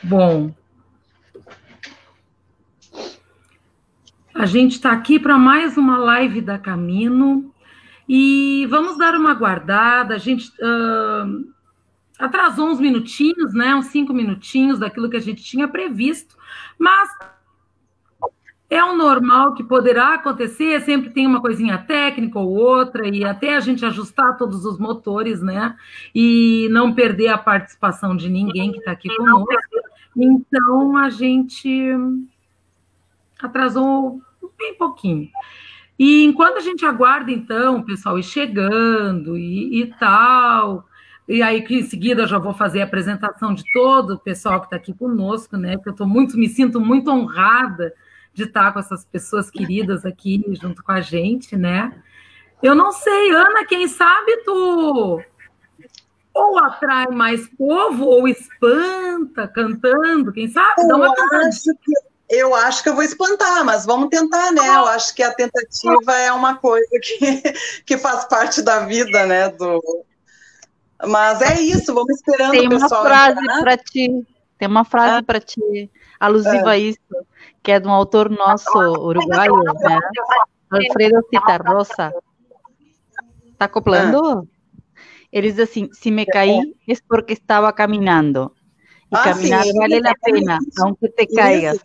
Bom, a gente está aqui para mais uma live da Camino e vamos dar uma guardada. A gente atrasou uns minutinhos, né? Uns 5 minutinhos daquilo que a gente tinha previsto, mas é o normal que poderá acontecer, sempre tem uma coisinha técnica ou outra, e até a gente ajustar todos os motores, né? E não perder a participação de ninguém que está aqui conosco. Então, a gente atrasou bem pouquinho. E enquanto a gente aguarda, então, o pessoal ir chegando e tal, e aí que em seguida eu já vou fazer a apresentação de todo o pessoal que está aqui conosco, né? Porque eu me sinto muito honrada de estar com essas pessoas queridas aqui junto com a gente, né? Eu não sei, Ana, quem sabe tu ou atrai mais povo ou espanta cantando, quem sabe? Dá uma Eu acho que eu vou espantar, mas vamos tentar, né? Eu acho que a tentativa é uma coisa que faz parte da vida, né? Mas é isso, vamos esperando o pessoal. Tem uma frase para ti, alusiva a isso, que é de um autor nosso uruguaio, né? Alfredo Citarrosa. Tá acoplando? Ele diz assim: se me caí é porque estava caminhando. E caminhar vale a pena, aunque te caigas.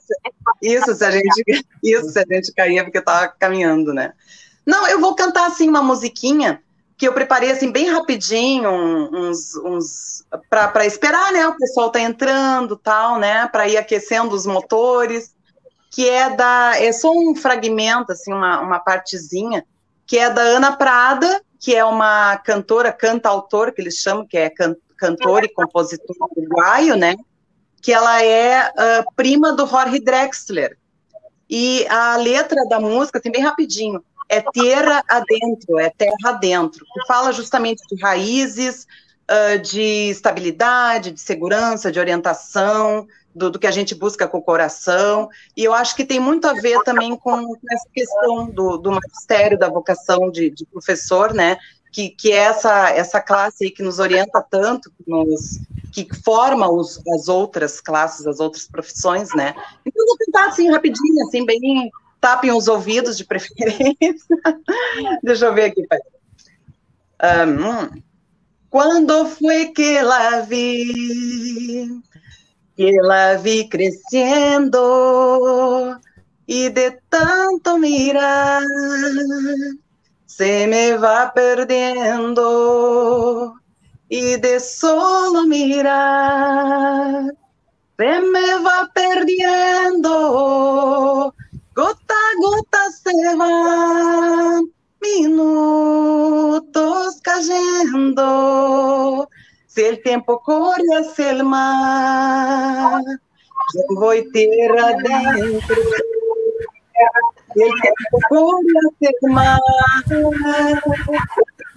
Isso, se a gente cair é porque estava caminhando, né? Não, eu vou cantar assim uma musiquinha que eu preparei assim bem rapidinho, para esperar, né? O pessoal tá entrando, tal, né? Para ir aquecendo os motores, que é só um fragmento, assim, uma partezinha, que é da Ana Prada, que é uma cantora, cantautor, que eles chamam, que é cantor e compositor uruguaio, né? Que ela é prima do Jorge Drexler. E a letra da música, assim, bem rapidinho, é terra adentro, que fala justamente de raízes, de estabilidade, de segurança, de orientação, do que a gente busca com o coração, e eu acho que tem muito a ver também com essa questão do magistério, da vocação de professor, né, que é essa classe aí que nos orienta tanto, que forma as outras classes, as outras profissões, né. Então eu vou tentar assim, rapidinho, assim, bem, tapem os ouvidos de preferência. Deixa eu ver aqui, pai. Quando foi que la vi crescendo y de tanto mirar se me va perdiendo y de solo mirar se me va perdiendo, gota a gota se van minutos cayendo. Si el tiempo corre hacia el mar, yo voy tierra adentro. Si el tiempo corre hacia el mar, yo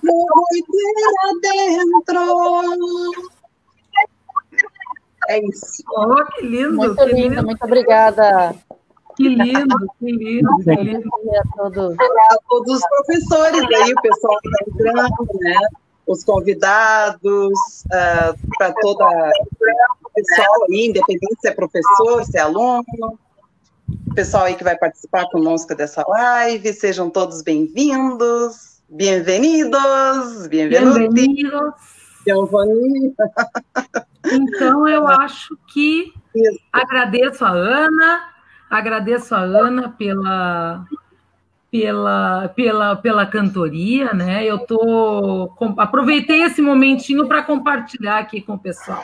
voy tierra adentro. É isso. Oh, que lindo! Muito lindo, muito obrigada. Que lindo, que lindo, que lindo. A todos. A todos os professores aí, o pessoal que está entrando, né? Os convidados, para toda o pessoal aí, independente se é professor, se é aluno, o pessoal aí que vai participar conosco dessa live, sejam todos bem-vindos, bem-vindos, Bem-vindos. Então, eu acho que agradeço a Ana pela cantoria, né? Aproveitei esse momentinho para compartilhar aqui com o pessoal.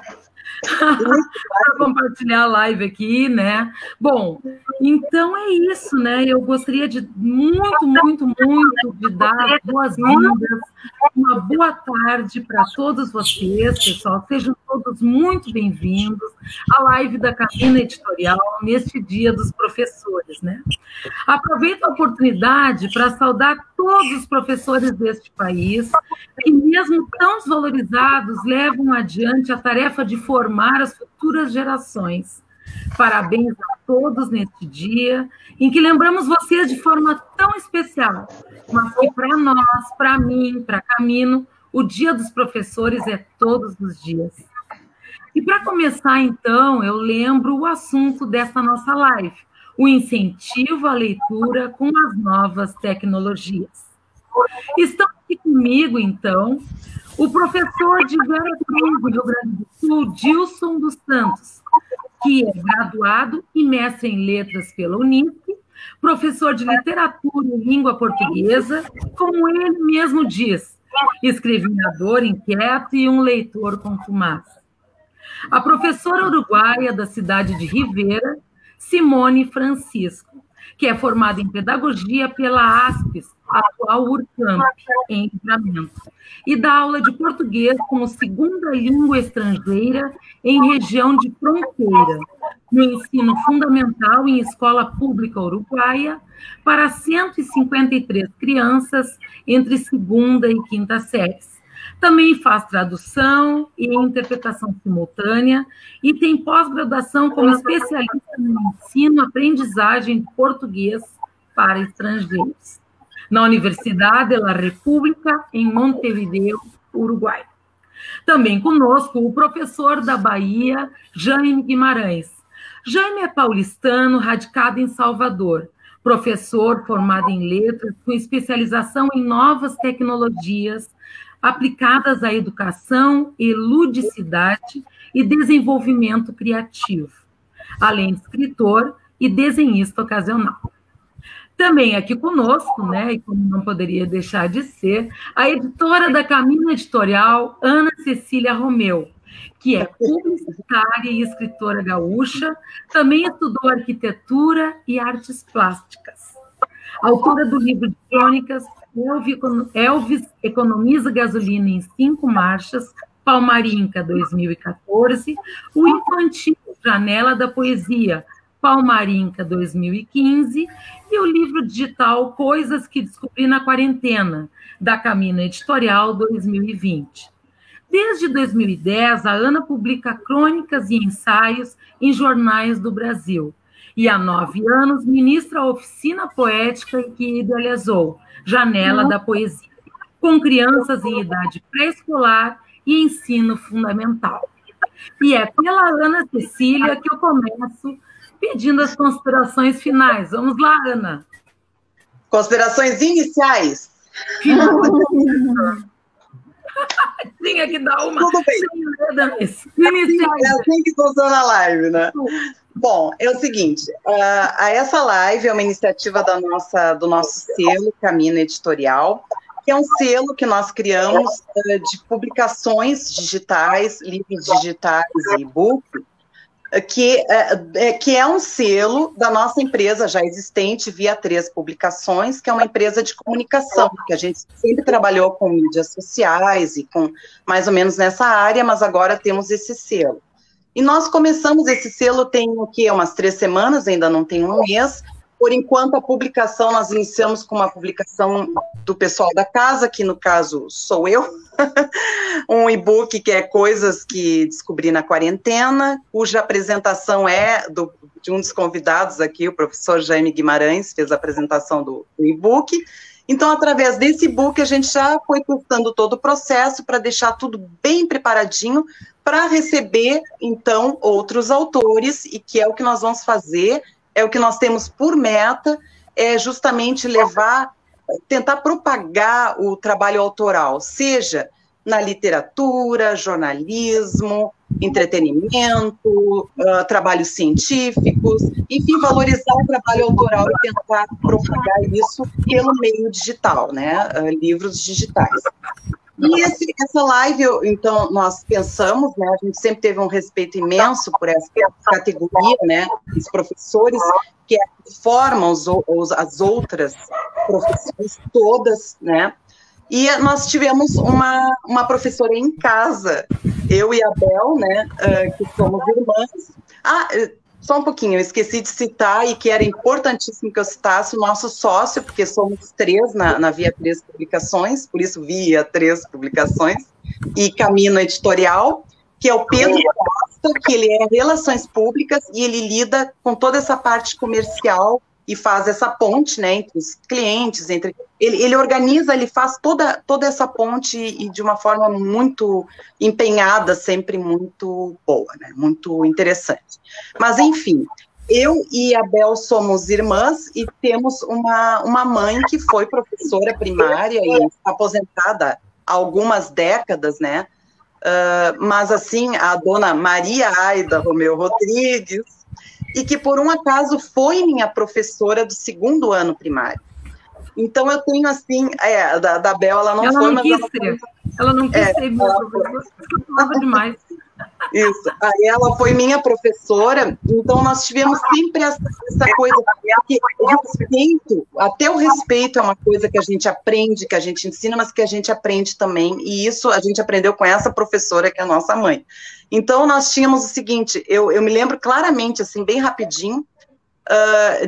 Para compartilhar a live aqui, né? Bom, então é isso, né? Eu gostaria de muito de dar boas-vindas, uma boa tarde para todos vocês, pessoal. Sejam todos muito bem-vindos à live da Camino Editorial neste Dia dos Professores, né? Aproveito a oportunidade para saudar todos os professores deste país que, mesmo tão desvalorizados, levam adiante a tarefa de formar as futuras gerações. Parabéns a todos neste dia, em que lembramos vocês de forma tão especial, mas que para nós, para mim, para Camino, O Dia dos Professores é todos os dias. E para começar, então, eu lembro o assunto dessa nossa live, o incentivo à leitura com as novas tecnologias. Estão aqui comigo, então, o professor de Vera Cruz, do Rio Grande do Sul, Dilson dos Santos, que é graduado e mestre em letras pela Unisc, professor de literatura e língua portuguesa, como ele mesmo diz, escrevinhador inquieto e um leitor contumaz. A professora uruguaia da cidade de Rivera, Simone Francisco, que é formada em pedagogia pela ASPES, atual URCAMP, em Livramento, e dá aula de português como segunda língua estrangeira em região de fronteira, no ensino fundamental em escola pública uruguaia, para 153 crianças entre segunda e quinta séries. Também faz tradução e interpretação simultânea e tem pós-graduação como especialista no ensino e aprendizagem de português para estrangeiros, na Universidade de la República, em Montevideo, Uruguai. Também conosco o professor da Bahia, Jaime Guimarães. Jaime é paulistano, radicado em Salvador, professor formado em letras, com especialização em novas tecnologias aplicadas à educação e ludicidade e desenvolvimento criativo, além de escritor e desenhista ocasional. Também aqui conosco, né, e como não poderia deixar de ser, a editora da Caminho Editorial, Ana Cecília Romeu, que é publicitária e escritora gaúcha, também estudou arquitetura e artes plásticas. Autora do livro de crônicas Elvis economiza gasolina em 5 marchas, Palmarinca, 2014, o infantil Janela da Poesia, Palmarinca, 2015, e o livro digital Coisas que Descobri na Quarentena, da Caminho Editorial, 2020. Desde 2010, a Ana publica crônicas e ensaios em jornais do Brasil, e há 9 anos ministra a oficina poética que idealizou, Janela da Poesia, com crianças em idade pré-escolar e ensino fundamental. E é pela Ana Cecília que eu começo pedindo as considerações finais. Vamos lá, Ana. Considerações iniciais. Tinha que dar uma. Tudo bem. Iniciais. É assim que funciona a live, né? Bom, é o seguinte, essa live é uma iniciativa do nosso selo Caminho Editorial, que é um selo que nós criamos de publicações digitais, livros digitais e e-book, que é um selo da nossa empresa já existente, Via 3 Publicações, que é uma empresa de comunicação, que a gente sempre trabalhou com mídias sociais e com mais ou menos nessa área, mas agora temos esse selo. E nós começamos esse selo tem umas 3 semanas, ainda não tem um mês. Por enquanto, a publicação, nós iniciamos com uma publicação do pessoal da casa, que no caso sou eu, um e-book que é Coisas que Descobri na Quarentena, cuja apresentação é de um dos convidados aqui, o professor Jaime Guimarães, fez a apresentação do e-book. Então, através desse e-book, a gente já foi testando todo o processo para deixar tudo bem preparadinho para receber, então, outros autores, e que é o que nós vamos fazer, é o que nós temos por meta, é justamente tentar propagar o trabalho autoral, seja na literatura, jornalismo, entretenimento, trabalhos científicos, enfim, valorizar o trabalho autoral e tentar propagar isso pelo meio digital, né, livros digitais. E essa live, então, nós pensamos, né, a gente sempre teve um respeito imenso por essa categoria, né, os professores que formam as outras profissões todas, né, e nós tivemos uma professora em casa, eu e a Bel, né, que somos irmãs. Só um pouquinho, eu esqueci de citar, e que era importantíssimo que eu citasse o nosso sócio, porque somos 3 na Via 3 Publicações, por isso Via 3 Publicações, e Caminho Editorial, que é o Pedro Costa, que ele é Relações Públicas, e ele lida com toda essa parte comercial e faz essa ponte, né, entre os clientes, ele organiza, ele faz toda essa ponte e de uma forma muito empenhada, sempre muito boa, né, muito interessante. Mas, enfim, eu e a Bel somos irmãs e temos uma mãe que foi professora primária e está aposentada há algumas décadas, né, mas, assim, a dona Maria Aida Romeu Rodrigues, e que, por um acaso, foi minha professora do 2º ano primário. Então, eu tenho, assim, da Bel, ela não foi, mas... Ela não quis ser minha professora, porque eu falava demais. Isso, aí ela foi minha professora, então nós tivemos sempre essa coisa, que até o respeito é uma coisa que a gente aprende, que a gente ensina, mas que a gente aprende também, e isso a gente aprendeu com essa professora, que é a nossa mãe. Então, nós tínhamos o seguinte, eu me lembro claramente, assim, bem rapidinho,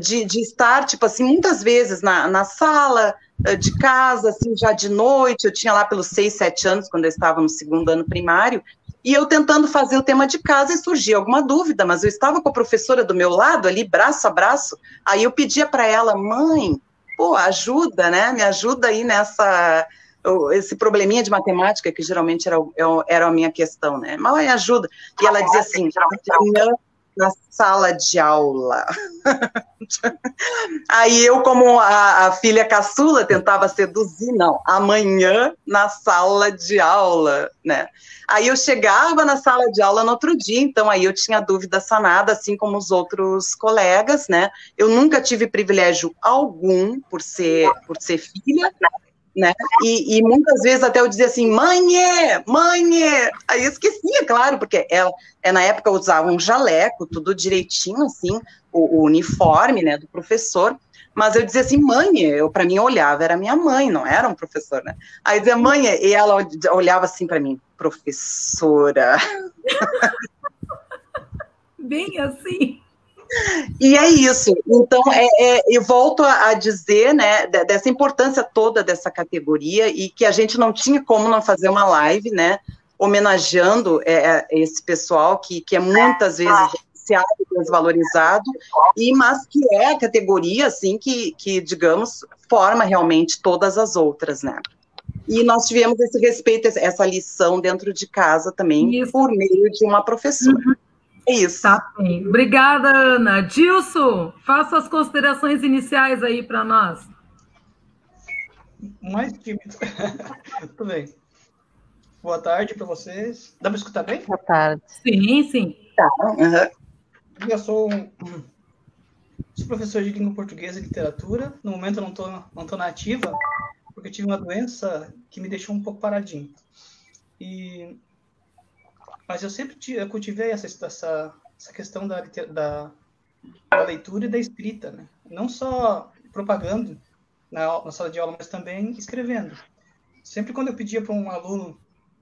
de estar, tipo assim, muitas vezes na sala de casa, assim, já de noite, eu tinha lá pelos 6, 7 anos, quando eu estava no 2º ano primário, e eu tentando fazer o tema de casa e surgia alguma dúvida, mas eu estava com a professora do meu lado ali, braço a braço, aí eu pedia para ela, mãe, pô, ajuda, né, me ajuda aí esse probleminha de matemática, que geralmente era a minha questão, né, mãe, ajuda, e ela dizia assim, amanhã na sala de aula. Aí eu, como a filha caçula, tentava seduzir, não, amanhã na sala de aula, né? Aí eu chegava na sala de aula no outro dia, então aí eu tinha dúvida sanada, assim como os outros colegas, né? Eu nunca tive privilégio algum por ser filha, né? E muitas vezes até eu dizia assim, mãe, aí eu esquecia, claro, porque na época eu usava um jaleco, tudo direitinho, assim, o uniforme, né, do professor, mas eu dizia assim, mãe, para mim eu olhava, era minha mãe, não era um professor, né? Aí eu dizia, mãe, e ela olhava assim para mim, professora. Bem assim. E é isso, então eu volto a dizer, né, dessa importância toda dessa categoria e que a gente não tinha como não fazer uma live, né, homenageando esse pessoal que é muitas vezes desvalorizado, mas que é a categoria, assim, que, digamos, forma realmente todas as outras, né. E nós tivemos esse respeito, essa lição dentro de casa também, isso, por meio de uma professora. É isso. Tá bem. Obrigada, Ana. Dilson, faça as considerações iniciais aí para nós. Mais tímido. Tudo bem. Boa tarde para vocês. Dá para escutar bem? Boa tarde. Sim. Tá. Uhum. Eu sou professor de língua portuguesa e literatura. No momento eu não tô na ativa, porque eu tive uma doença que me deixou um pouco paradinho. Mas eu sempre cultivei essa questão da leitura e da escrita, né? Não só propagando na sala de aula, mas também escrevendo. Sempre quando eu pedia para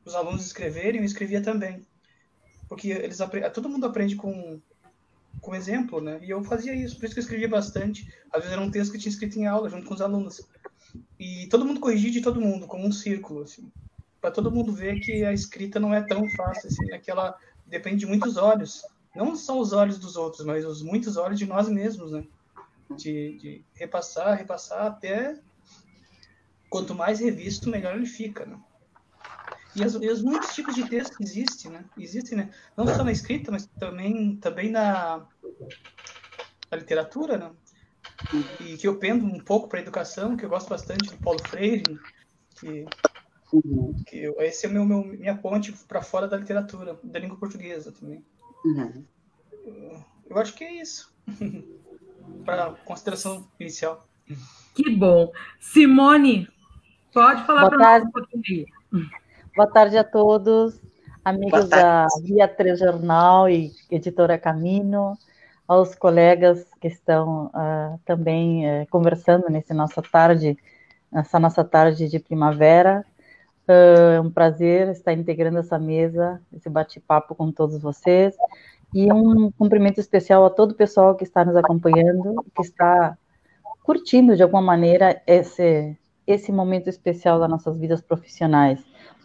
os alunos escreverem, eu escrevia também. Porque todo mundo aprende com exemplo, né? E eu fazia isso, por isso que eu escrevia bastante. Às vezes era um texto que eu tinha escrito em aula, junto com os alunos. E todo mundo corrigia de todo mundo, como um círculo, assim. Para todo mundo ver que a escrita não é tão fácil, assim, né? Que ela depende de muitos olhos. Não só os olhos dos outros, mas os muitos olhos de nós mesmos, né? De repassar, até quanto mais revisto, melhor ele fica, né? E os muitos tipos de texto que existem, né? Não só na escrita, mas também na literatura, né? E que eu pendo um pouco para a educação, que eu gosto bastante do Paulo Freire, esse é minha ponte para fora da literatura, da língua portuguesa também. Uhum. Eu acho que é isso. Para consideração inicial. Que bom. Simone, pode falar para nós um pouquinho. Boa tarde a todos, amigos da Via 3 Jornal e Editora Camino, aos colegas que estão também conversando nessa nossa tarde de primavera. É um prazer estar integrando essa mesa, esse bate-papo com todos vocês, e um cumprimento especial a todo o pessoal que está nos acompanhando, que está curtindo de alguma maneira esse momento especial das nossas vidas profissionais.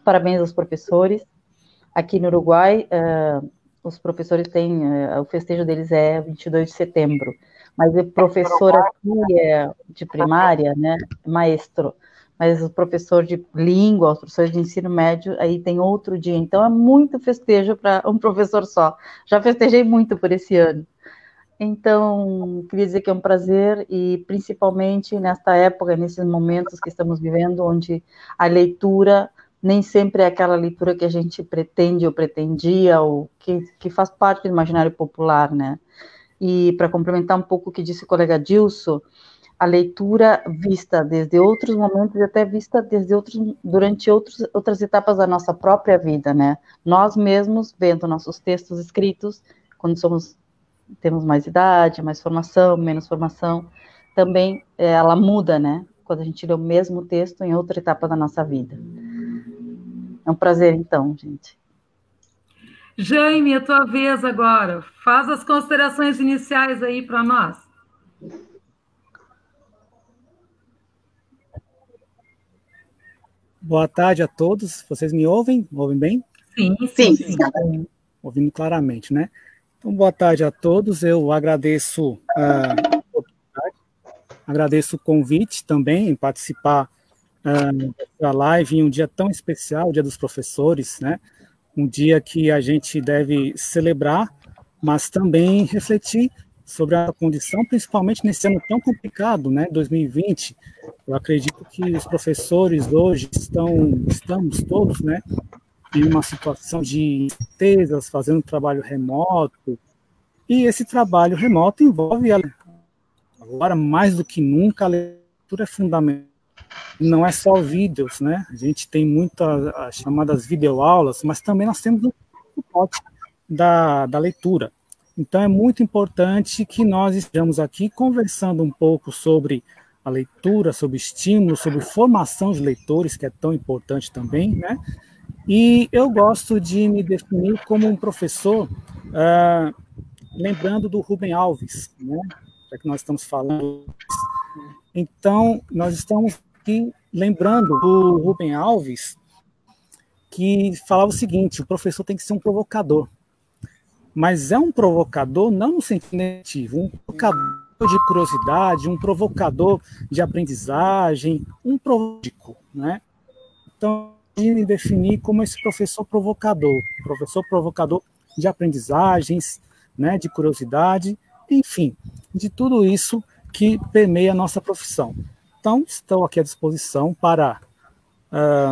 Parabéns aos professores. Aqui no Uruguai, os professores têm, o festejo deles é 22 de setembro. mas o professor aqui é de primária, né, maestro, mas o professor de língua, os professores de ensino médio, aí tem outro dia, então é muito festejo para um professor só. Já festejei muito por esse ano. Então, queria dizer que é um prazer, e principalmente nesta época, nesses momentos que estamos vivendo, onde a leitura nem sempre é aquela leitura que a gente pretende ou pretendia, ou que faz parte do imaginário popular, né? E para complementar um pouco o que disse o colega Dilson, a leitura vista desde outros momentos e até vista durante outras etapas da nossa própria vida, né? Nós mesmos, vendo nossos textos escritos, quando temos mais idade, mais formação, menos formação, também ela muda, né? Quando a gente lê o mesmo texto em outra etapa da nossa vida. É um prazer, então, gente. Jaime, a tua vez agora. Faz as considerações iniciais aí para nós. Boa tarde a todos. Vocês me ouvem? Me ouvem bem? Sim. Ouvindo claramente, né? Então, boa tarde a todos. Eu agradeço a oportunidade, agradeço o convite também em participar da live em um dia tão especial, o Dia dos Professores, né? Um dia que a gente deve celebrar, mas também refletir sobre a condição, principalmente nesse ano tão complicado, né, 2020. Eu acredito que os professores hoje estamos todos, né, em uma situação de incertezas, fazendo trabalho remoto, e esse trabalho remoto envolve, agora mais do que nunca, a leitura é fundamental. Não é só vídeos, né? A gente tem muitas as chamadas videoaulas, mas também nós temos o suporte da leitura. Então é muito importante que nós estejamos aqui conversando um pouco sobre a leitura, sobre estímulo, sobre formação de leitores, que é tão importante também, né? E eu gosto de me definir como um professor, lembrando do Rubem Alves, né? Já que nós estamos falando. Então, nós estamos aqui lembrando do Rubem Alves, que falava o seguinte: o professor tem que ser um provocador. Mas é um provocador não no sentido negativo, um provocador de curiosidade, um provocador de aprendizagem, um provocador, né? Então, me definir como esse professor provocador de aprendizagens, né, de curiosidade, enfim, de tudo isso que permeia a nossa profissão. Então, estou aqui à disposição para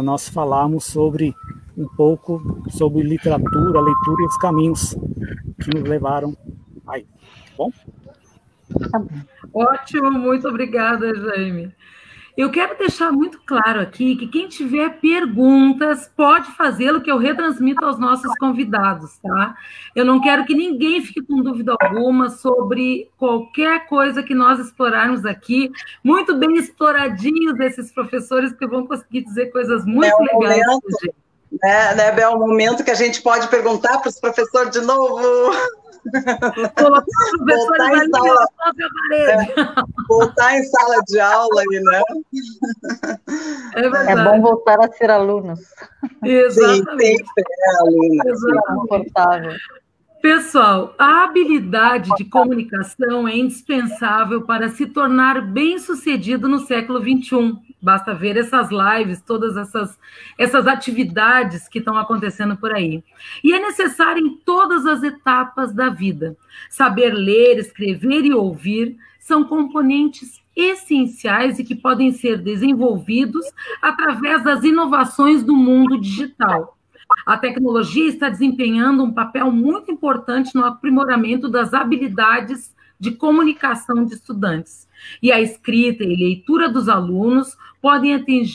nós falarmos um pouco sobre literatura, leitura e os caminhos que nos levaram aí. Bom? Ótimo, muito obrigada, Jaime. Eu quero deixar muito claro aqui que quem tiver perguntas pode fazê-lo, que eu retransmito aos nossos convidados, tá? Eu não quero que ninguém fique com dúvida alguma sobre qualquer coisa que nós explorarmos aqui. Muito bem exploradinhos esses professores, que vão conseguir dizer coisas muito legais. Né, Bel, é o momento que a gente pode perguntar para os professores de novo. Voltar em sala de aula aí, né? É bom voltar a ser alunos. Exatamente. Confortável. Pessoal, a habilidade de comunicação é indispensável para se tornar bem-sucedido no século XXI. Basta ver essas lives, todas essas atividades que estão acontecendo por aí. E é necessário em todas as etapas da vida. Saber ler, escrever e ouvir são componentes essenciais e que podem ser desenvolvidos através das inovações do mundo digital. A tecnologia está desempenhando um papel muito importante no aprimoramento das habilidades de comunicação de estudantes. E a escrita e leitura dos alunos podem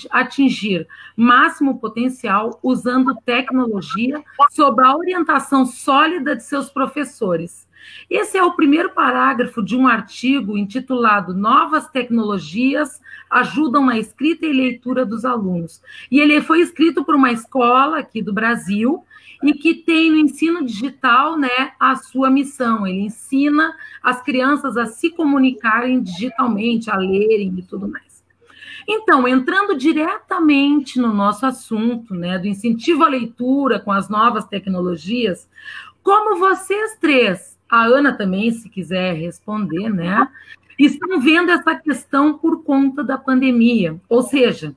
atingir máximo potencial usando tecnologia sob a orientação sólida de seus professores. Esse é o primeiro parágrafo de um artigo intitulado Novas Tecnologias Ajudam na Escrita e Leitura dos Alunos. E ele foi escrito por uma escola aqui do Brasil e que tem no ensino digital, né, a sua missão. Ele ensina as crianças a se comunicarem digitalmente, a lerem e tudo mais. Então, entrando diretamente no nosso assunto, né, do incentivo à leitura com as novas tecnologias, como vocês três a Ana também, se quiser responder, né? Estão vendo essa questão por conta da pandemia. Ou seja,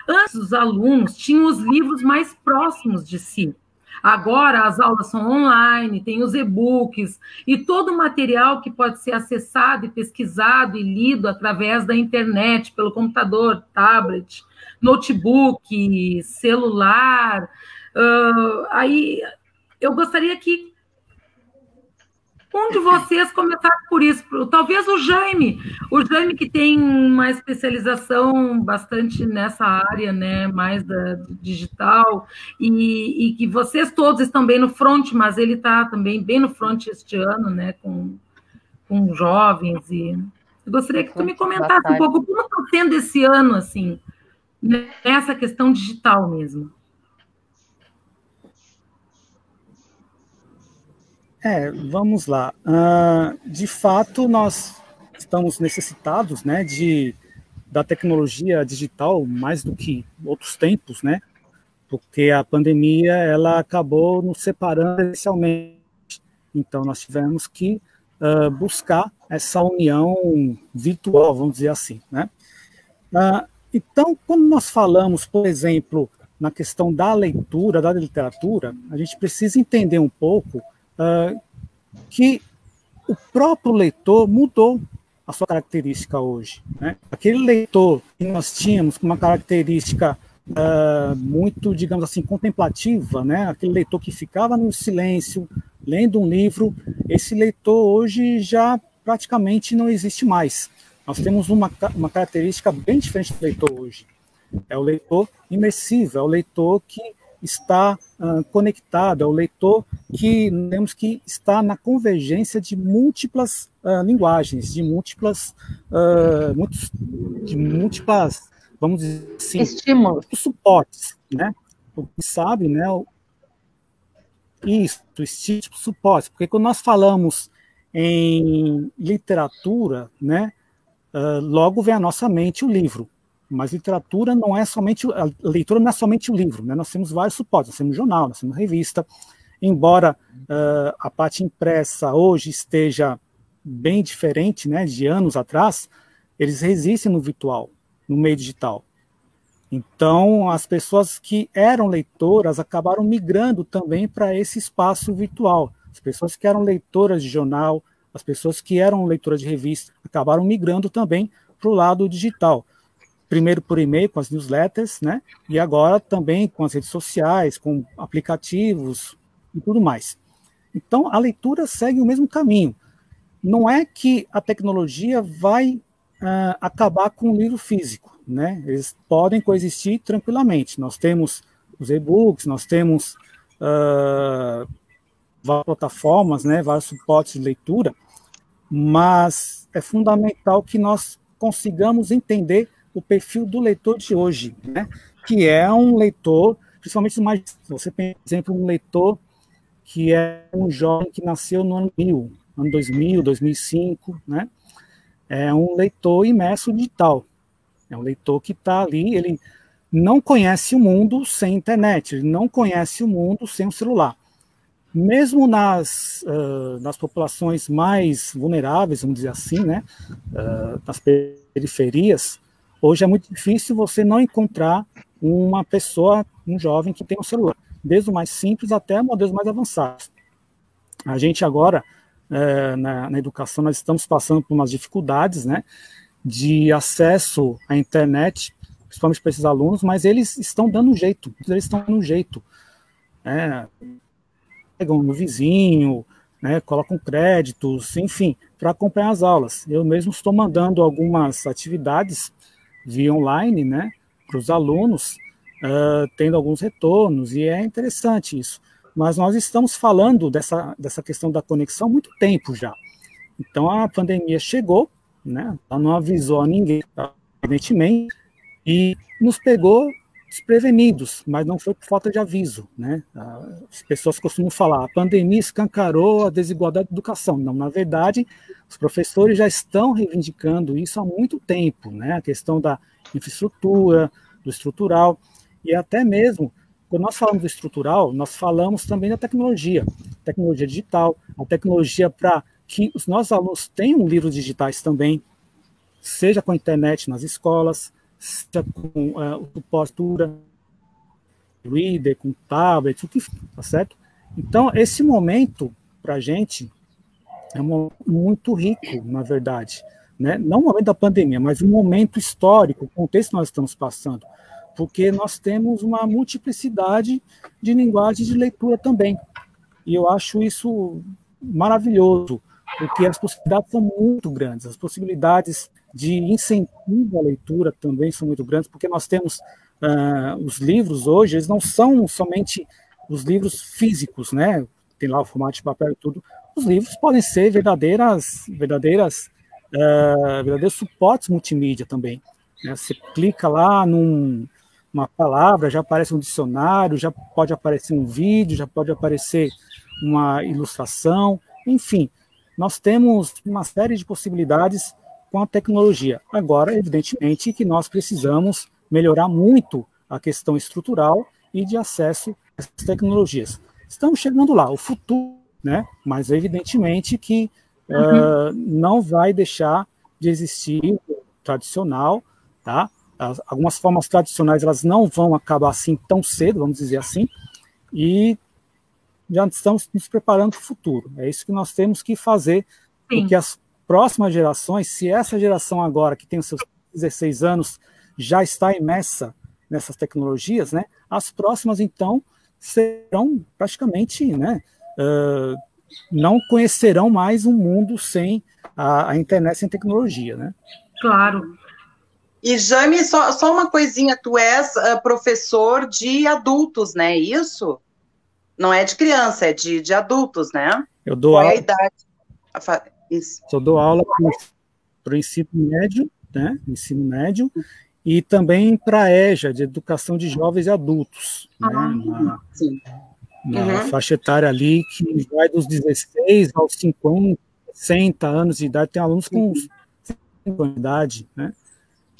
antes os alunos tinham os livros mais próximos de si. Agora as aulas são online, tem os e-books e todo o material que pode ser acessado e pesquisado e lido através da internet, pelo computador, tablet, notebook, celular. Aí eu gostaria que um de vocês começasse por isso, talvez o Jaime que tem uma especialização bastante nessa área, né, mais da digital, e que vocês todos estão bem no front, mas ele está também bem no front este ano, né, com jovens, e eu gostaria que tu me comentasse um pouco como está sendo esse ano, assim, nessa questão digital mesmo. Vamos lá. De fato, nós estamos necessitados, né, da tecnologia digital mais do que outros tempos, né, porque a pandemia ela acabou nos separando inicialmente. Então, nós tivemos que buscar essa união virtual, vamos dizer assim, né. Então, quando nós falamos, por exemplo, na questão da leitura, da literatura, a gente precisa entender um pouco que o próprio leitor mudou a sua característica hoje, né? Aquele leitor que nós tínhamos com uma característica muito, digamos assim, contemplativa, né? Aquele leitor que ficava no silêncio, lendo um livro, esse leitor hoje já praticamente não existe mais. Nós temos uma característica bem diferente do leitor hoje. É o leitor imersivo, é o leitor que está conectado, é o leitor que temos que estar na convergência de múltiplas linguagens, de múltiplas, vamos dizer assim, estímulos, suportes, né? O que sabe, né? Estímulos, suportes, porque quando nós falamos em literatura, né? Logo vem à nossa mente o livro. Mas literatura não é somente, a leitura não é somente o livro, né? Nós temos vários suportes, nós temos jornal, nós temos revista, embora a parte impressa hoje esteja bem diferente, né, de anos atrás, eles resistem no virtual, no meio digital. Então, as pessoas que eram leitoras acabaram migrando também para esse espaço virtual. As pessoas que eram leitoras de jornal, as pessoas que eram leitoras de revista, acabaram migrando também para o lado digital. Primeiro por e-mail, com as newsletters, né? E agora também com as redes sociais, com aplicativos e tudo mais. Então, a leitura segue o mesmo caminho. Não é que a tecnologia vai acabar com o livro físico, né? Eles podem coexistir tranquilamente. Nós temos os e-books, nós temos várias plataformas, né? Vários suportes de leitura, mas é fundamental que nós consigamos entender o perfil do leitor de hoje, né? Que é um leitor, principalmente mais, você tem, por exemplo, um leitor que é um jovem que nasceu no ano 2000, 2005, né? É um leitor imerso digital, é um leitor que está ali, ele não conhece o mundo sem internet, ele não conhece o mundo sem o celular. Mesmo nas populações mais vulneráveis, vamos dizer assim, né? Nas periferias, hoje é muito difícil você não encontrar uma pessoa, um jovem que tem um celular, desde o mais simples até modelos mais avançados. A gente agora, na educação, nós estamos passando por umas dificuldades, né, de acesso à internet, principalmente para esses alunos, mas eles estão dando um jeito, pegam no vizinho, né, colocam créditos, enfim, para acompanhar as aulas. Eu mesmo estou mandando algumas atividades via online, né, para os alunos, tendo alguns retornos, e é interessante isso. Mas nós estamos falando dessa questão da conexão há muito tempo já. Então, a pandemia chegou, né, ela não avisou a ninguém, evidentemente, e nos pegou desprevenidos, mas não foi por falta de aviso, né? As pessoas costumam falar, a pandemia escancarou a desigualdade de educação. Não, na verdade, os professores já estão reivindicando isso há muito tempo, né? A questão da infraestrutura, do estrutural, e até mesmo Quando nós falamos do estrutural, nós falamos também da tecnologia digital, a tecnologia para que os nossos alunos tenham livros digitais também, seja com a internet nas escolas, seja com o suporte reader, com tablet, o que for, tá certo? Então, esse momento, para a gente, é muito rico, na verdade, né? Não o momento da pandemia, mas um momento histórico, o contexto que nós estamos passando, porque nós temos uma multiplicidade de linguagens de leitura também, e eu acho isso maravilhoso, porque as possibilidades são muito grandes, as possibilidades de incentivo à leitura também são muito grandes, porque nós temos os livros hoje, eles não são somente os livros físicos, né? Tem lá o formato de papel e tudo. Os livros podem ser verdadeiros suportes multimídia também, né? Você clica lá numa palavra, já aparece um dicionário, já pode aparecer um vídeo, já pode aparecer uma ilustração, enfim, nós temos uma série de possibilidades com a tecnologia. Agora, evidentemente, que nós precisamos melhorar muito a questão estrutural e de acesso a essas tecnologias. Estamos chegando lá, o futuro, né? Mas evidentemente que não vai deixar de existir o tradicional, tá? Algumas formas tradicionais elas não vão acabar assim tão cedo, vamos dizer assim, e já estamos nos preparando para o futuro. É isso que nós temos que fazer, porque as próximas gerações, se essa geração agora, que tem os seus 16 anos, já está imersa nessas tecnologias, né? As próximas, então, serão praticamente, né? Não conhecerão mais um mundo sem a internet, sem tecnologia, né? Claro. E, Jaime, só uma coisinha, tu és professor de adultos, né? Isso? Não é de criança, é de adultos, né? Eu dou Qual aula. é a idade? Isso. Eu dou aula para o ensino médio, né? Ensino médio, e também para a EJA, de Educação de Jovens e Adultos, né? Na faixa etária ali, que vai dos 16 aos 50, 60 anos de idade, tem alunos com 50 anos de idade, né?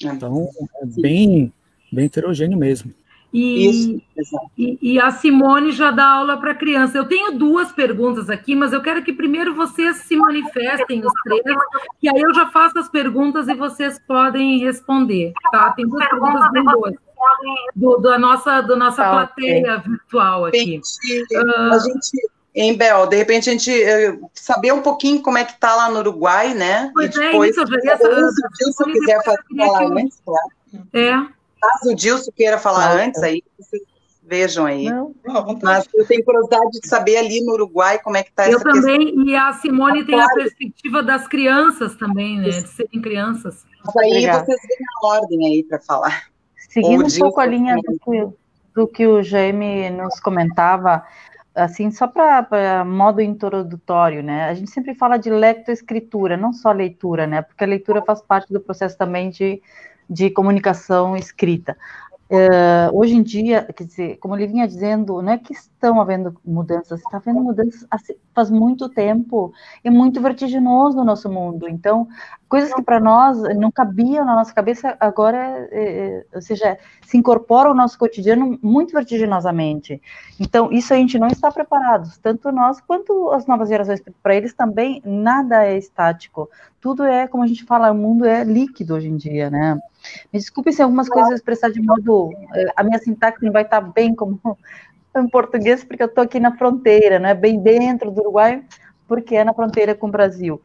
Então, é bem heterogêneo mesmo. E a Simone já dá aula para criança. Eu tenho duas perguntas aqui, mas eu quero que primeiro vocês se manifestem, os três, e aí eu já faço as perguntas e vocês podem responder, tá? Tem duas perguntas bem boas da nossa plateia virtual aqui. A gente, em Bel, de repente a gente saber um pouquinho como é que tá lá no Uruguai, né? Pois e depois, isso, eu já ia saber. Se eu quiser falar antes, claro. Caso o Dilson queira falar antes, aí vocês vejam aí. Não, mas eu tenho curiosidade de saber ali no Uruguai como é que está essa questão. Eu também, e a Simone tem a perspectiva das crianças também, né? De serem crianças. Mas aí vocês veem a ordem aí para falar. Seguindo um pouco a linha do que o Jaime nos comentava, assim, só para modo introdutório, né? A gente sempre fala de lectoescritura, não só leitura, né? Porque a leitura faz parte do processo também de comunicação escrita. Hoje em dia, quer dizer, como ele vinha dizendo, não é que estão havendo mudanças, está havendo mudanças faz muito tempo, e muito vertiginoso no nosso mundo. Então, coisas que para nós não cabiam na nossa cabeça, agora, ou seja, se incorporam ao nosso cotidiano muito vertiginosamente. Então, isso a gente não está preparado, tanto nós quanto as novas gerações. Para eles também, nada é estático. Tudo é, como a gente fala, o mundo é líquido hoje em dia, né? Me desculpe se algumas coisas expressar de modo... A minha sintaxe não vai estar bem como em português, porque eu estou aqui na fronteira, né? Bem dentro do Uruguai, porque é na fronteira com o Brasil.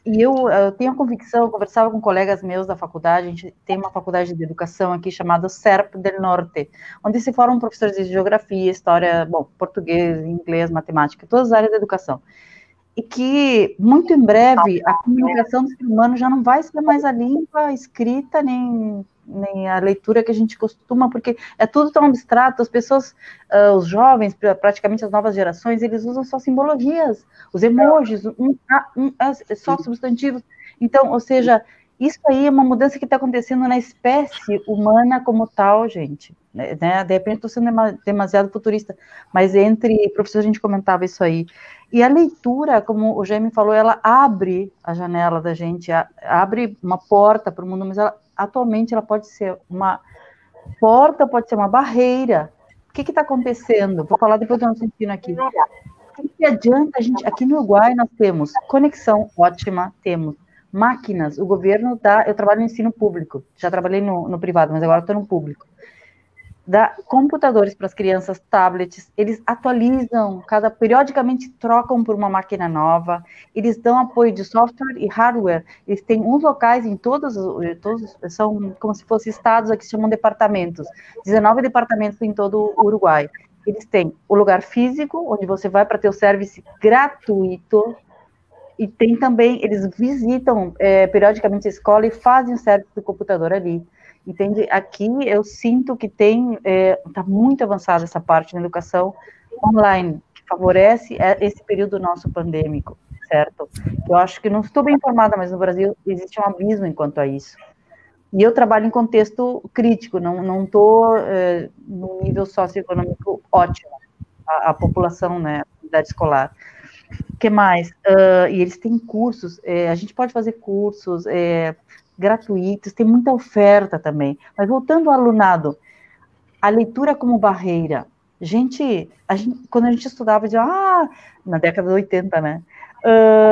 E eu tenho a convicção, eu conversava com colegas meus da faculdade, a gente tem uma faculdade de educação aqui chamada CERP del Norte, onde se formam professores de geografia, história, português, inglês, matemática, todas as áreas da educação. E que, muito em breve, a comunicação do ser humano já não vai ser mais a língua escrita, nem a leitura que a gente costuma, porque é tudo tão abstrato, as pessoas, os jovens, praticamente as novas gerações, eles usam só simbologias, os emojis, só substantivos. Então, ou seja, isso aí é uma mudança que está acontecendo na espécie humana como tal, gente. Né? De repente estou sendo demasiado futurista, mas entre professores a gente comentava isso aí. E a leitura, como o Jaime falou, ela abre a janela da gente, abre uma porta para o mundo, mas atualmente ela pode ser uma porta, pode ser uma barreira. O que está acontecendo? Vou falar depois do nosso ensino aqui. O que adianta a gente... Aqui no Uruguai nós temos conexão ótima, temos máquinas, o governo dá... Eu trabalho no ensino público, já trabalhei no privado, mas agora estou no público. Dá computadores para as crianças, tablets, eles atualizam, periodicamente trocam por uma máquina nova, eles dão apoio de software e hardware, eles têm uns locais em todos são como se fossem estados, aqui se chamam departamentos, 19 departamentos em todo o Uruguai. Eles têm o lugar físico, onde você vai para ter o serviço gratuito, e tem também, eles visitam periodicamente a escola e fazem o serviço do computador ali. Entende? Aqui eu sinto que está muito avançada essa parte na educação online, que favorece esse período nosso pandêmico, certo? Eu acho que não estou bem informada, mas no Brasil existe um abismo enquanto a isso. E eu trabalho em contexto crítico, não estou no nível socioeconômico ótimo, a população, né, a idade escolar. O que mais? E eles têm cursos, a gente pode fazer cursos gratuitos, tem muita oferta também. Mas voltando ao alunado, a leitura como barreira. Quando a gente estudava, na década de 80, né?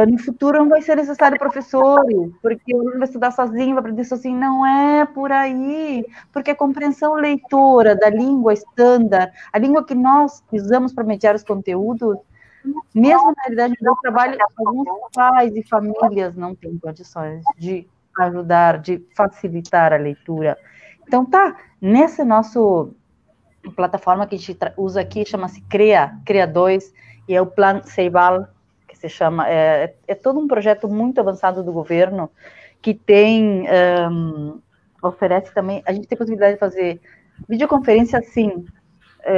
No futuro não vai ser necessário professores, porque o aluno vai estudar sozinho, vai aprender sozinho. Não é por aí, porque a compreensão leitora da língua estándar, a língua que nós usamos para mediar os conteúdos, mesmo na realidade do trabalho, alguns pais e famílias não têm condições de ajudar, de facilitar a leitura. Então, nessa nossa plataforma que a gente usa aqui, chama-se CREA 2, e é o Plano Ceibal, que se chama, é todo um projeto muito avançado do governo, que oferece também, a gente tem a possibilidade de fazer videoconferência, sim,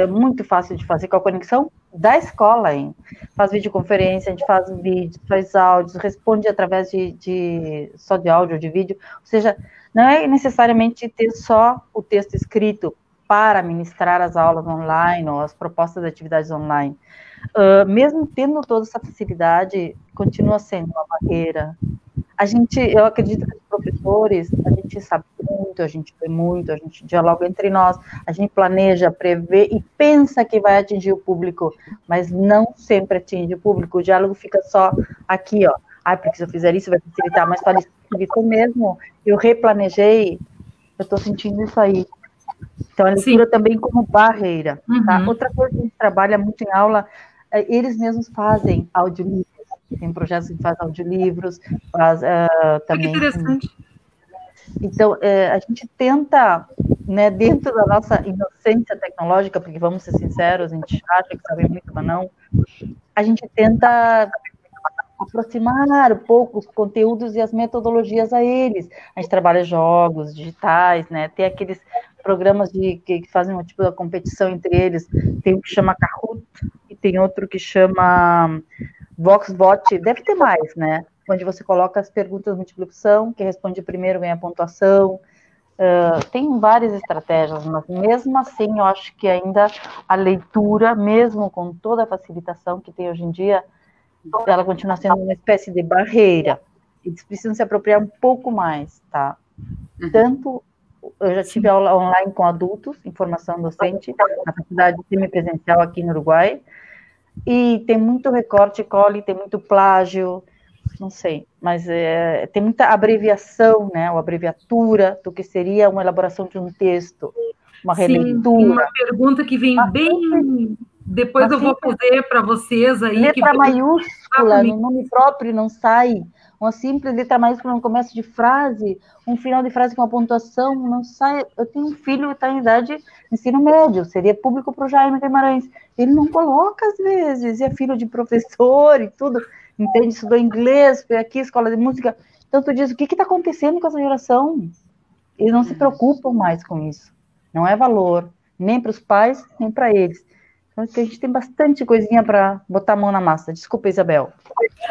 muito fácil de fazer com a conexão da escola, hein? Faz videoconferência, a gente faz vídeos, faz áudios, responde através só de áudio ou de vídeo, ou seja, não é necessariamente ter só o texto escrito para ministrar as aulas online ou as propostas de atividades online. Mesmo tendo toda essa facilidade, continua sendo uma barreira. Eu acredito que os professores, a gente sabe muito, a gente vê muito, a gente dialoga entre nós, a gente planeja, prevê e pensa que vai atingir o público, mas não sempre atinge o público. O diálogo fica só aqui, ó. Porque se eu fizer isso vai facilitar, mas para isso mesmo, eu replanejei, eu estou sentindo isso aí. Então, a leitura também como barreira. Tá? Outra coisa que a gente trabalha muito em aula, eles mesmos fazem audiolivros. Tem projetos que fazem audiolivros, também... Que interessante. Então, a gente tenta, né, dentro da nossa inocência tecnológica, porque vamos ser sinceros, a gente acha que sabe muito, mas não, a gente tenta aproximar um pouco os conteúdos e as metodologias a eles. A gente trabalha jogos digitais, né, tem aqueles programas que fazem um tipo de competição entre eles, tem um que chama Kahoot, e tem outro que chama VoxBot, deve ter mais, né? Onde você coloca as perguntas de múltipla opção, que responde primeiro ganha pontuação. Tem várias estratégias, mas mesmo assim eu acho que ainda a leitura, mesmo com toda a facilitação que tem hoje em dia, ela continua sendo uma espécie de barreira. Eles precisam se apropriar um pouco mais, tá? Tanto, eu já tive aula online com adultos, em formação docente, na faculdade semipresencial aqui no Uruguai, e tem muito recorte, cole, tem muito plágio, não sei, mas tem muita abreviação, né, ou abreviatura do que seria uma elaboração de um texto, uma releitura. Sim, uma pergunta que vem bem... Depois eu vou fazer para vocês aí. Letra maiúscula, no nome próprio não sai. Uma simples letra maiúscula no começo de frase, um final de frase com uma pontuação, não sai. Eu tenho um filho que está em idade de ensino médio, seria público para o Jaime Guimarães. Ele não coloca, às vezes, é filho de professor e tudo, entende? Estudou inglês, foi aqui, escola de música. Então, tu diz, o que está acontecendo com essa geração? Eles não se preocupam mais com isso. Não é valor, nem para os pais, nem para eles. Porque a gente tem bastante coisinha para botar a mão na massa. Desculpa, Isabel.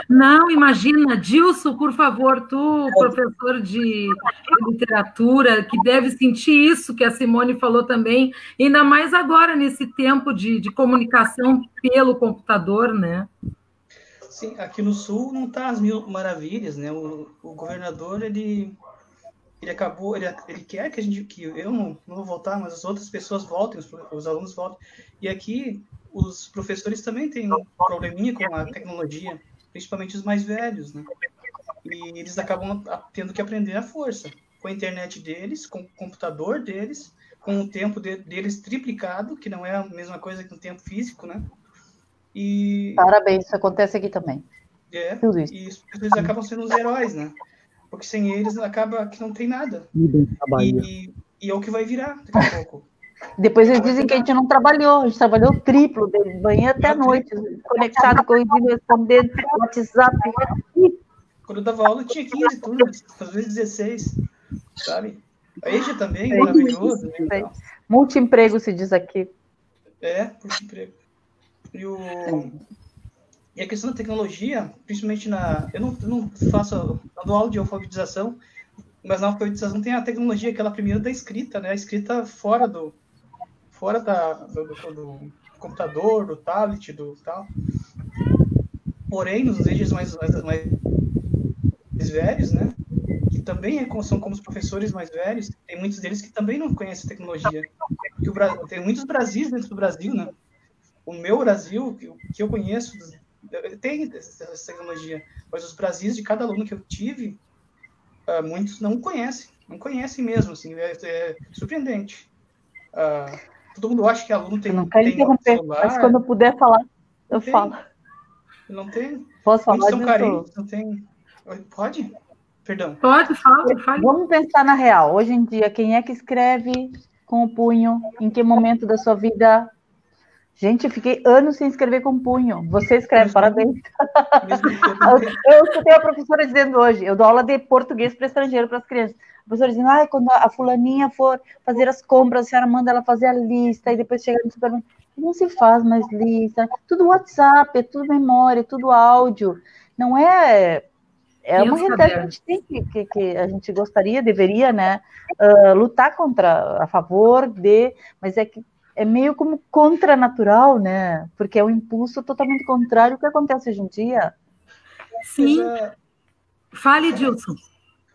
Não, imagina. Dilson, por favor, tu, professor de literatura, que deve sentir isso que a Simone falou também, ainda mais agora, nesse tempo de comunicação pelo computador, né? Sim, aqui no Sul não está as mil maravilhas, né? O governador, ele ele quer que eu não vou voltar, mas as outras pessoas voltem, os alunos voltem. E aqui os professores também têm um probleminha com a tecnologia, principalmente os mais velhos, né? E eles acabam tendo que aprender à força, com a internet deles, com o computador deles, com o tempo deles triplicado, que não é a mesma coisa que um tempo físico, né? E Parabéns, isso acontece aqui também. Tudo isso. E eles acabam sendo os heróis, né? Porque sem eles acaba que não tem nada. E é o que vai virar daqui a pouco. Depois eles dizem que a gente não trabalhou, a gente trabalhou triplo, de manhã até a noite, conectado, corrigindo, respondendo, WhatsApp. Quando eu dava aula, eu tinha 15 turmas, às vezes 16, sabe? A EJA também, maravilhoso. Né? Multiemprego se diz aqui. Multiemprego. E a questão da tecnologia, principalmente eu não dou aula de alfabetização, mas na alfabetização tem a tecnologia, aquela primeira da escrita, né? A escrita fora do computador, do tablet, do tal. Porém, nos EJAs mais velhos, né? Que também são como os professores mais velhos, tem muitos deles que também não conhecem a tecnologia. Porque tem muitos Brasis dentro do Brasil, né? O meu Brasil, que eu conheço, tem essa tecnologia, mas os Brasis de cada aluno que eu tive, muitos não conhecem mesmo, assim, é surpreendente. Todo mundo acha que aluno tem. Eu não quero interromper, celular, mas quando eu puder falar, eu falo. Não tem. Posso falar? Muitos são carentes, não tem. Pode? Perdão. Pode, fala. Vamos pensar na real. Hoje em dia, quem é que escreve com o punho? Em que momento da sua vida? Gente, eu fiquei anos sem escrever com punho. Você escreve, parabéns. Eu escutei a professora dizendo hoje, eu dou aula de português para estrangeiro, para as crianças. A professora dizendo, quando a fulaninha for fazer as compras, a senhora manda ela fazer a lista, e depois chega no supermercado. Não se faz mais lista. Tudo WhatsApp, é tudo memória, é tudo áudio. Não é... É uma realidade que a gente tem que a gente gostaria, deveria, né, lutar a favor de, mas é meio como contranatural, né, porque é um impulso totalmente contrário ao que acontece hoje em dia. Sim. Fale, Dilson.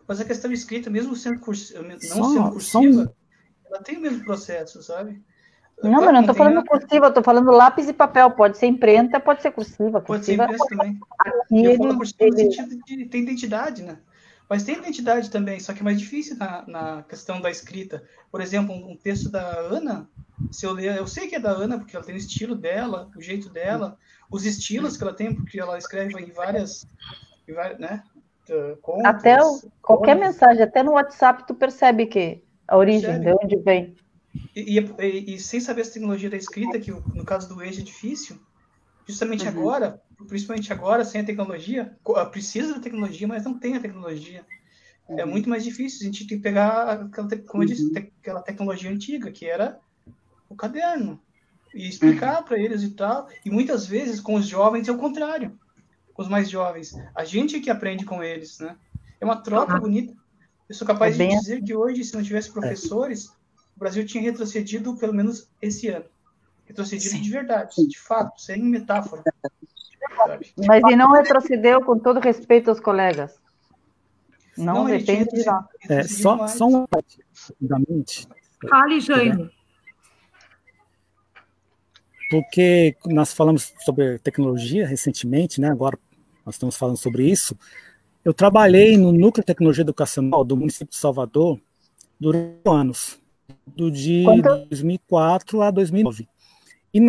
Mas a questão escrita, mesmo sendo sendo cursiva, ela tem o mesmo processo, sabe? Não, mas não estou falando cursiva, eu estou falando lápis e papel. Pode ser imprenta, pode ser cursiva. Pode ser impressa também. Eu falo cursiva no sentido de ter identidade, né? Mas tem identidade também, só que é mais difícil na questão da escrita. Por exemplo, um texto da Ana, se eu ler, eu sei que é da Ana, porque ela tem o estilo dela, o jeito dela, os estilos que ela tem, porque ela escreve em várias né? Contos, até qualquer mensagem, até no WhatsApp, tu percebe que a origem, de onde vem. E sem saber essa tecnologia da escrita, que no caso do EJA é difícil, justamente agora, principalmente agora, sem a tecnologia, precisa da tecnologia, mas não tem a tecnologia. É muito mais difícil, a gente tem que pegar, como eu disse, aquela tecnologia antiga, que era o caderno, e explicar para eles e tal, e muitas vezes com os jovens é o contrário, com os mais jovens. A gente que aprende com eles, né? É uma troca bonita. Eu sou capaz de dizer que hoje, se não tivesse professores, o Brasil tinha retrocedido pelo menos esse ano. Retrocedido de verdade, de fato, sem metáfora. Sabe? Mas e não retrocedeu, com todo respeito aos colegas? Não depende de nós. Só um rapidamente. Fale, Jaime. Porque nós falamos sobre tecnologia recentemente, né? Agora nós estamos falando sobre isso. Eu trabalhei no Núcleo de Tecnologia Educacional do município de Salvador durante anos. De 2004 a 2009. E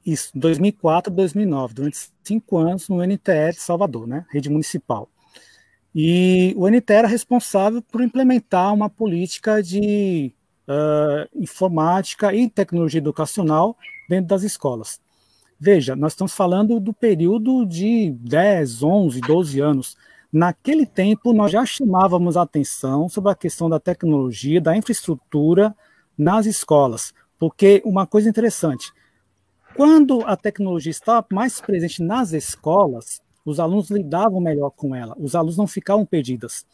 isso, 2004 a 2009, durante 5 anos no NTE de Salvador, né, rede municipal. E o NTE era responsável por implementar uma política de informática e tecnologia educacional dentro das escolas. Veja, nós estamos falando do período de 10, 11, 12 anos. Naquele tempo, nós já chamávamos a atenção sobre a questão da tecnologia, da infraestrutura nas escolas, porque uma coisa interessante, quando a tecnologia estava mais presente nas escolas, os alunos lidavam melhor com ela, os alunos não ficavam perdidos.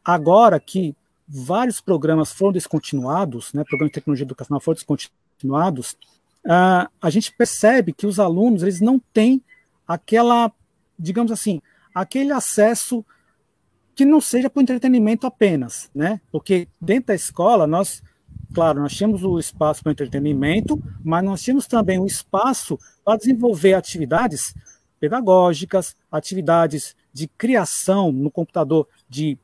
Agora que vários programas foram descontinuados, né, programas de tecnologia educacional foram descontinuados, a gente percebe que os alunos eles não têm aquela, digamos assim, aquele acesso que não seja para o entretenimento apenas, né? Porque dentro da escola, nós tínhamos o espaço para entretenimento, mas nós tínhamos também o espaço para desenvolver atividades pedagógicas, atividades de criação no computador, de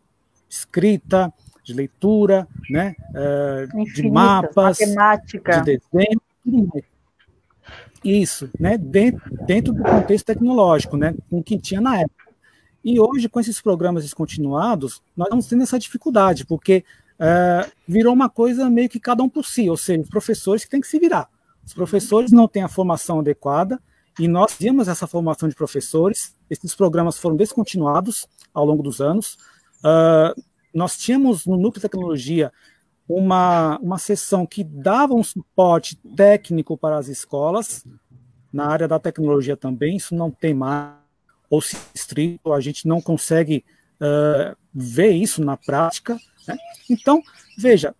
escrita, de leitura, né? De mapas, matemática, de desenho, tudo mais. Isso, né? Dentro do contexto tecnológico, né? Com o que tinha na época. E hoje, com esses programas descontinuados, nós estamos tendo essa dificuldade, porque virou uma coisa meio que cada um por si, ou seja, os professores que têm que se virar. Os professores não têm a formação adequada, e nós temos essa formação de professores, esses programas foram descontinuados ao longo dos anos. Nós tínhamos no Núcleo de Tecnologia uma seção que dava um suporte técnico para as escolas, na área da tecnologia também, isso não tem mais, ou se restrito, a gente não consegue ver isso na prática, né? Então, veja,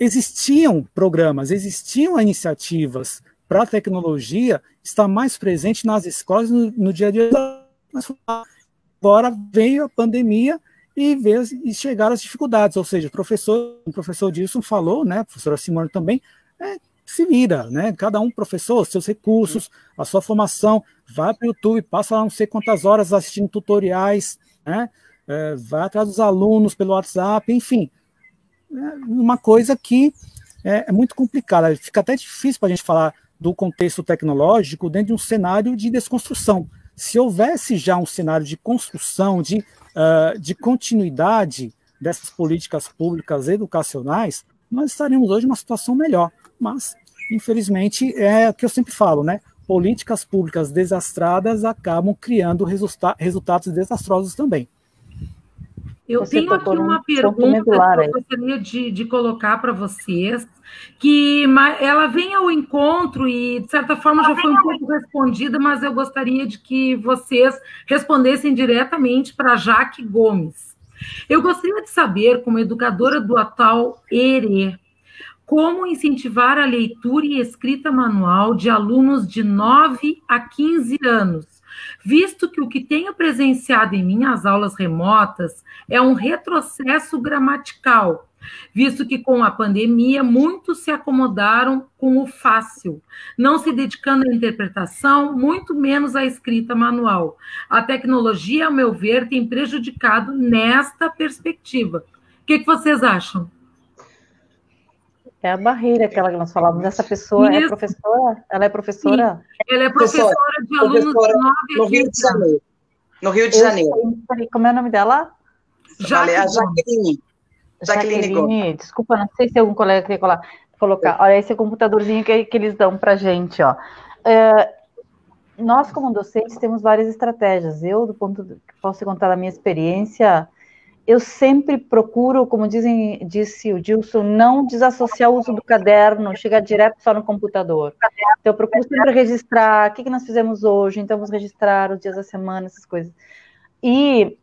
existiam programas, existiam iniciativas para a tecnologia estar mais presente nas escolas no dia a dia. Agora veio a pandemia e chegaram as dificuldades, ou seja, o professor Dilson falou, né, a professora Simone também, se vira, né, cada um professor, seus recursos, a sua formação, vai para o YouTube, passa lá não sei quantas horas assistindo tutoriais, né, vai atrás dos alunos pelo WhatsApp, enfim, uma coisa que é muito complicada, fica até difícil para a gente falar do contexto tecnológico dentro de um cenário de desconstrução. Se houvesse já um cenário de construção, de continuidade dessas políticas públicas educacionais, nós estaríamos hoje numa situação melhor. Mas, infelizmente, é o que eu sempre falo, né? Políticas públicas desastradas acabam criando resultados desastrosos também. Eu tenho aqui uma pergunta que eu gostaria de colocar para vocês, que ela vem ao encontro e, de certa forma, já foi um pouco respondida, mas eu gostaria de que vocês respondessem diretamente para Jaque Gomes. Eu gostaria de saber, como educadora do atual ERE, como incentivar a leitura e escrita manual de alunos de 9 a 15 anos, visto que o que tenho presenciado em minhas aulas remotas é um retrocesso gramatical, visto que com a pandemia muitos se acomodaram com o fácil, não se dedicando à interpretação, muito menos à escrita manual. A tecnologia, ao meu ver, tem prejudicado nesta perspectiva. O que vocês acham? É a barreira que nós falávamos. Essa pessoa é professora? Ela é professora? Sim, ela é professora de alunos de 9 a 15 anos. No Rio de Janeiro. Como é o nome dela? Jaqueline. Desculpa, não sei se algum colega queria colocar. Olha, esse computadorzinho que eles dão para a gente, ó. Nós, como docentes, temos várias estratégias. Eu, posso contar da minha experiência, eu sempre procuro, como disse o Dilson, não desassociar o uso do caderno, chegar direto só no computador. Então, eu procuro sempre registrar o que nós fizemos hoje, então vamos registrar os dias da semana, essas coisas. E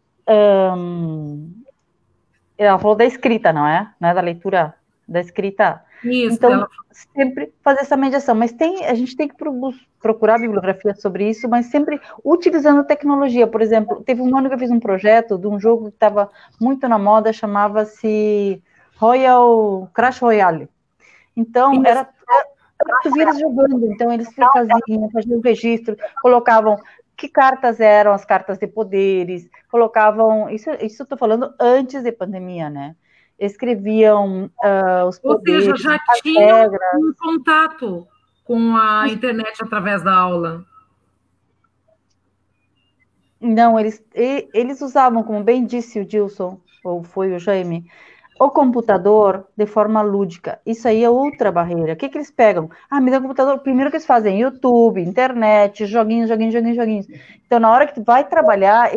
ela falou da escrita, não é? Não é da leitura, da escrita. Isso, então, sempre fazer essa mediação. Mas a gente tem que procurar bibliografia sobre isso, mas sempre utilizando tecnologia. Por exemplo, teve um ano que eu fiz um projeto de um jogo que estava muito na moda, chamava-se Crash Royale. Então, era tu vira jogando. Então, eles faziam o registro, colocavam que cartas eram as cartas de poderes, colocavam... Isso eu estou falando antes da pandemia, né? Escreviam os poderes. Ou seja, já tinham um contato com a internet através da aula. Não, eles usavam, como bem disse o Dilson, ou foi o Jaime, o computador de forma lúdica. Isso aí é outra barreira. O que eles pegam? Me dá um computador. Primeiro que eles fazem YouTube, internet, joguinhos. Então, na hora que tu vai trabalhar,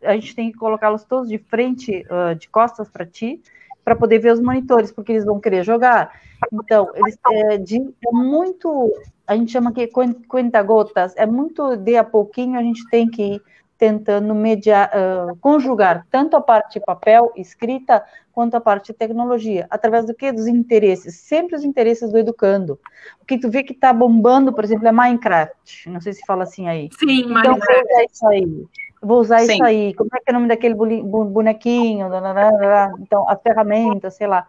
a gente tem que colocá-los todos de frente, de costas para ti, para poder ver os monitores, porque eles vão querer jogar. Então, é muito, a gente chama aqui conta-gotas, é muito de a pouquinho, a gente tem que ir tentando conjugar tanto a parte de papel, escrita, quanto a parte de tecnologia. Através do quê? Dos interesses, sempre os interesses do educando. O que tu vê que está bombando, por exemplo, é Minecraft, não sei se fala assim aí. Sim, então, Minecraft. É isso aí. vou usar Sim. isso aí, como é que é o nome daquele bonequinho, então, a ferramenta, sei lá,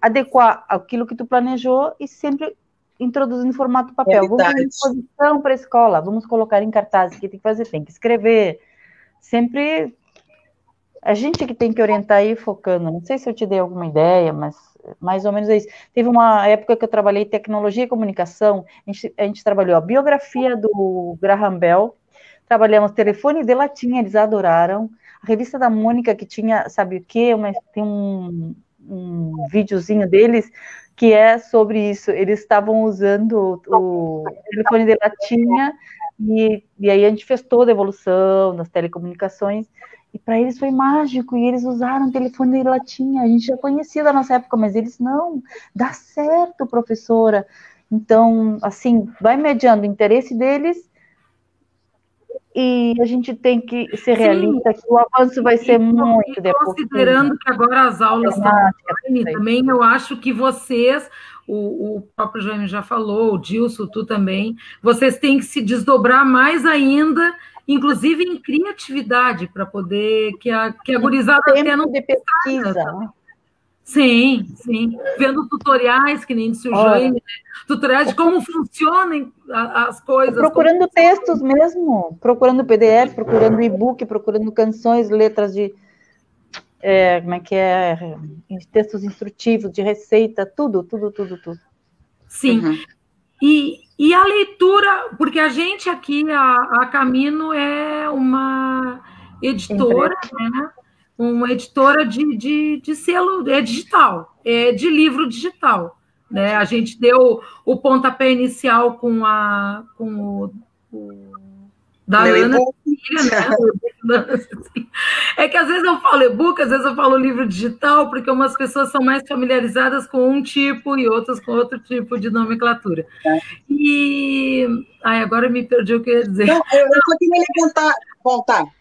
adequar aquilo que tu planejou e sempre introduzir no formato papel. Vamos fazer exposição para a escola, vamos colocar em cartaz, o que tem que fazer? Tem que escrever, sempre a gente que tem que orientar e ir focando. Não sei se eu te dei alguma ideia, mas mais ou menos é isso. Teve uma época que eu trabalhei em tecnologia e comunicação, a gente trabalhou a biografia do Graham Bell, trabalhamos telefone de latinha, eles adoraram, a revista da Mônica, que tinha, sabe o quê? Tem um videozinho deles que é sobre isso, eles estavam usando o telefone de latinha, e aí a gente fez toda a evolução das telecomunicações, e para eles foi mágico, e eles usaram telefone de latinha, a gente já conhecia da nossa época, mas eles, não, dá certo, professora. Então, assim, vai mediando o interesse deles, e a gente tem que ser realista, que o avanço vai ser muito depois. Considerando que agora as aulas estão online, também eu acho que vocês, o próprio Jaime já falou, o Dilson, tu também, vocês têm que se desdobrar mais ainda, inclusive em criatividade, para poder que a gurizada até não de pesquisa. Sim, sim. Vendo tutoriais, que nem disse o Jaime, né? Tutoriais de como funcionam as coisas. Procurando textos mesmo, procurando PDF, procurando e-book, procurando canções, letras de... textos instrutivos, de receita, tudo. Sim. Uhum. E a leitura, porque a gente aqui, a Camino é uma editora, né? Uma editora de selo digital, de livro digital, né? A gente deu o pontapé inicial com o da Ana, né? É que às vezes eu falo e-book, às vezes eu falo livro digital, porque umas pessoas são mais familiarizadas com um tipo e outras com outro tipo de nomenclatura. E agora eu me perdi o que eu ia dizer. Não, eu só queria levantar.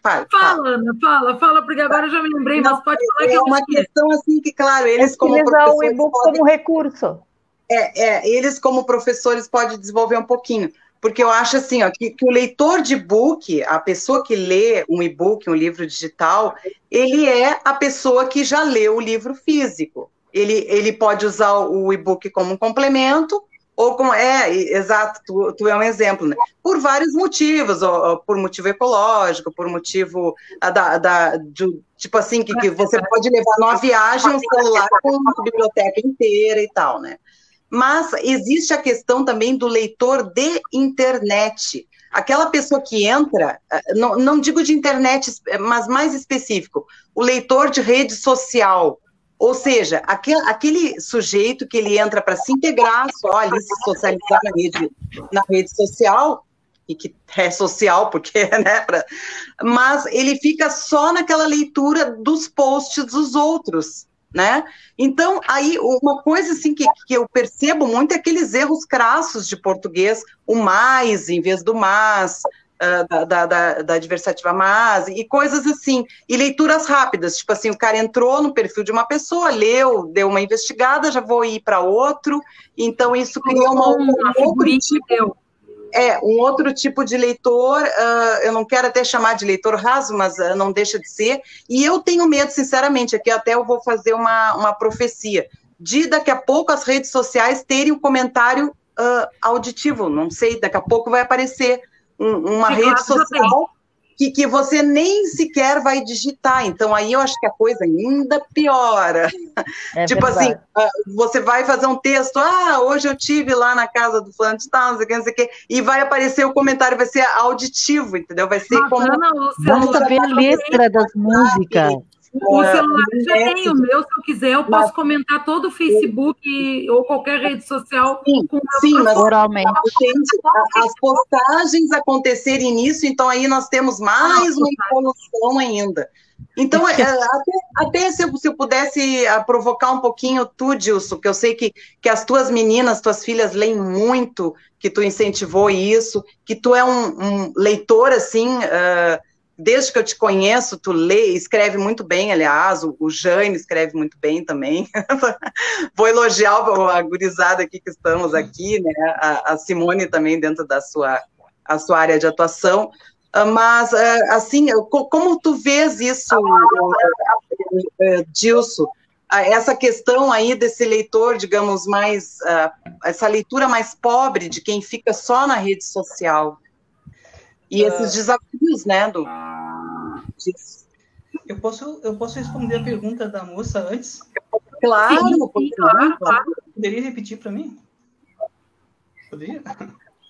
Fala, Ana, fala, porque agora eu já me lembrei, mas pode falar que é uma questão assim que, claro, eles como professores o e-book como recurso. Eles como professores podem desenvolver um pouquinho, porque eu acho assim, ó, que o leitor de e-book, a pessoa que lê um e-book, um livro digital, ele é a pessoa que já leu o livro físico. Ele pode usar o e-book como um complemento, ou como exato, tu é um exemplo, né? Por vários motivos, ou por motivo ecológico, por motivo tipo assim, que você pode levar numa viagem um celular com uma biblioteca inteira e tal, né? Mas existe a questão também do leitor de internet. Aquela pessoa que entra, não digo de internet, mas mais específico, o leitor de rede social. Ou seja, aquele sujeito que ele entra para se integrar, só ali se socializar na rede social, e que é social, porque, né, mas ele fica só naquela leitura dos posts dos outros, né? Então, aí, uma coisa assim que eu percebo muito é aqueles erros crassos de português, o mais em vez do mas, da adversativa mas, e coisas assim, e leituras rápidas, tipo assim, o cara entrou no perfil de uma pessoa, leu, deu uma investigada, já vou ir para outro, então isso cria um outro tipo de leitor, eu não quero até chamar de leitor raso, mas não deixa de ser, e eu tenho medo, sinceramente, aqui até eu vou fazer uma profecia, de daqui a pouco as redes sociais terem um comentário auditivo, não sei, daqui a pouco vai aparecer uma rede social que você nem sequer vai digitar, então aí eu acho que a coisa ainda piora. Tipo verdade. Assim, você vai fazer um texto, hoje eu tive lá na casa do fulano de tal, não sei o que, e vai aparecer o comentário, vai ser auditivo, entendeu? Vai ser como... Basta ver a letra das músicas. O celular já tem o meu, se eu quiser, eu posso comentar todo o Facebook ou qualquer rede social. Sim, mas oralmente. As postagens acontecerem nisso, então aí nós temos mais uma evolução ainda. Então, até se eu pudesse provocar um pouquinho tu, Dilson, que eu sei que as tuas meninas, tuas filhas leem muito, que tu incentivou isso, que tu é um leitor, assim... Desde que eu te conheço, tu lê, escreve muito bem, aliás, o Jane escreve muito bem também. Vou elogiar a gurizada aqui que estamos aqui, né? A Simone também dentro da sua área de atuação. Mas, assim, como tu vês isso, Dilson? Essa questão aí desse leitor, digamos, mais... essa leitura mais pobre de quem fica só na rede social. E esses desafios, né, disso. Eu posso responder a pergunta da moça antes? Claro, claro. Poderia repetir para mim? Poderia?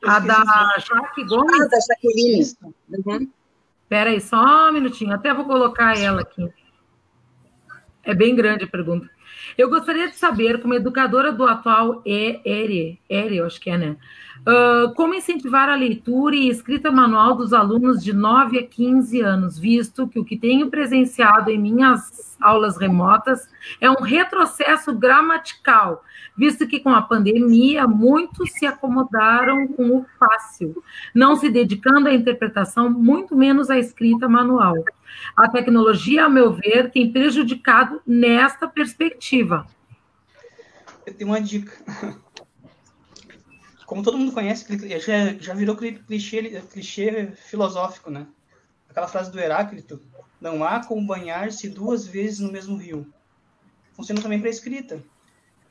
A da Jaque Gomes? Da Jaqueline. Uhum. Espera aí, só um minutinho. Até vou colocar ela aqui. É bem grande a pergunta. Eu gostaria de saber, como educadora do atual ERE, eu acho que é, né? Como incentivar a leitura e escrita manual dos alunos de 9 a 15 anos, visto que o que tenho presenciado em minhas aulas remotas é um retrocesso gramatical, visto que com a pandemia muitos se acomodaram com o fácil, não se dedicando à interpretação, muito menos à escrita manual. A tecnologia, a meu ver, tem prejudicado nesta perspectiva. Eu tenho uma dica. Como todo mundo conhece, já virou clichê filosófico, né? Aquela frase do Heráclito: não há como banhar-se 2 vezes no mesmo rio. Funciona também para a escrita.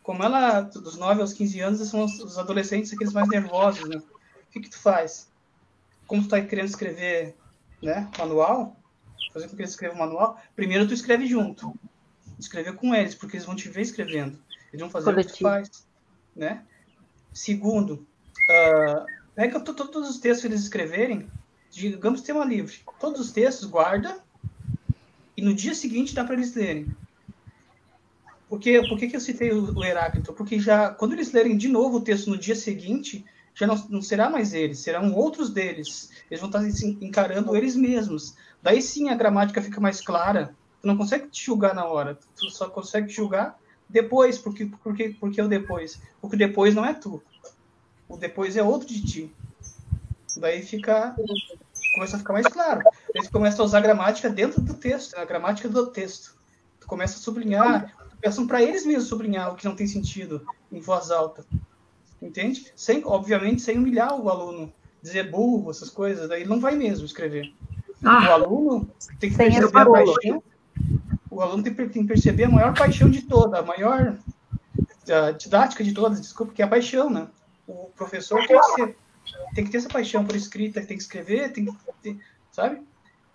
Como ela, dos 9 aos 15 anos, são os adolescentes, aqueles mais nervosos, né? O que tu faz? Como tu está querendo escrever, né, manual, fazer com que eles escrevam manual, primeiro tu escreve junto. Escrever com eles, porque eles vão te ver escrevendo. Eles vão fazer o que tu faz, né? Segundo, pega todos os textos que eles escreverem, digamos tema livre, todos os textos, guarda, e no dia seguinte dá para eles lerem. Por que eu citei o Heráclito? Porque quando eles lerem de novo o texto no dia seguinte, já não será mais eles, serão outros deles. Eles vão estar encarando eles mesmos. Daí sim a gramática fica mais clara. Tu não consegue te julgar na hora, tu só consegue te julgar depois. Porque o depois? Porque o depois não é tu. O depois é outro de ti. Daí começa a ficar mais claro. Daí tu começa a usar a gramática dentro do texto, a gramática do texto. Tu começa a sublinhar, peçam para eles mesmos sublinhar o que não tem sentido em voz alta. Entende? Obviamente, sem humilhar o aluno, dizer burro, essas coisas, daí ele não vai mesmo escrever. O aluno tem que perceber a paixão. O aluno tem que perceber a maior paixão de toda, a maior didática de todas, desculpa, que é a paixão, né? O professor tem que ter essa paixão por escrita, tem que escrever, sabe?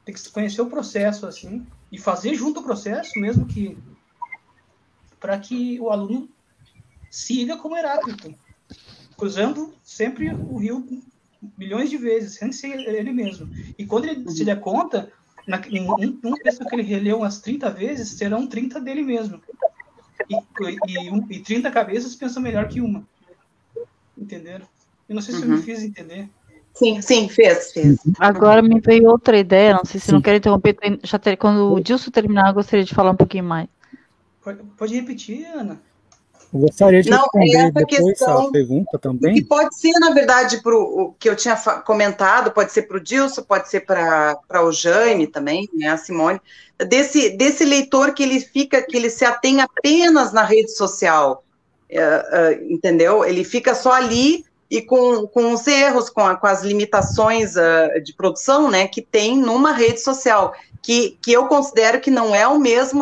Tem que conhecer o processo, assim, e fazer junto ao processo, mesmo que para que o aluno siga como Heráclito, cruzando sempre o rio milhões de vezes, sem ser ele mesmo. E quando ele se der conta, em um texto que ele releu umas 30 vezes, serão 30 dele mesmo. E 30 cabeças pensam melhor que uma. Entenderam? Eu não sei se eu me fiz entender. Sim, fez. Agora me veio outra ideia, não sei se não quero interromper, quando o Dilson terminar, eu gostaria de falar um pouquinho mais. Pode repetir, Ana? Eu gostaria de responder depois a pergunta também. Que pode ser, na verdade, o que eu tinha comentado, pode ser para o Dilson, pode ser para o Jaime também, né, a Simone, desse leitor que ele se atém apenas na rede social, entendeu? Ele fica só ali e com os erros, com as limitações de produção, né, que tem numa rede social, que eu considero que não é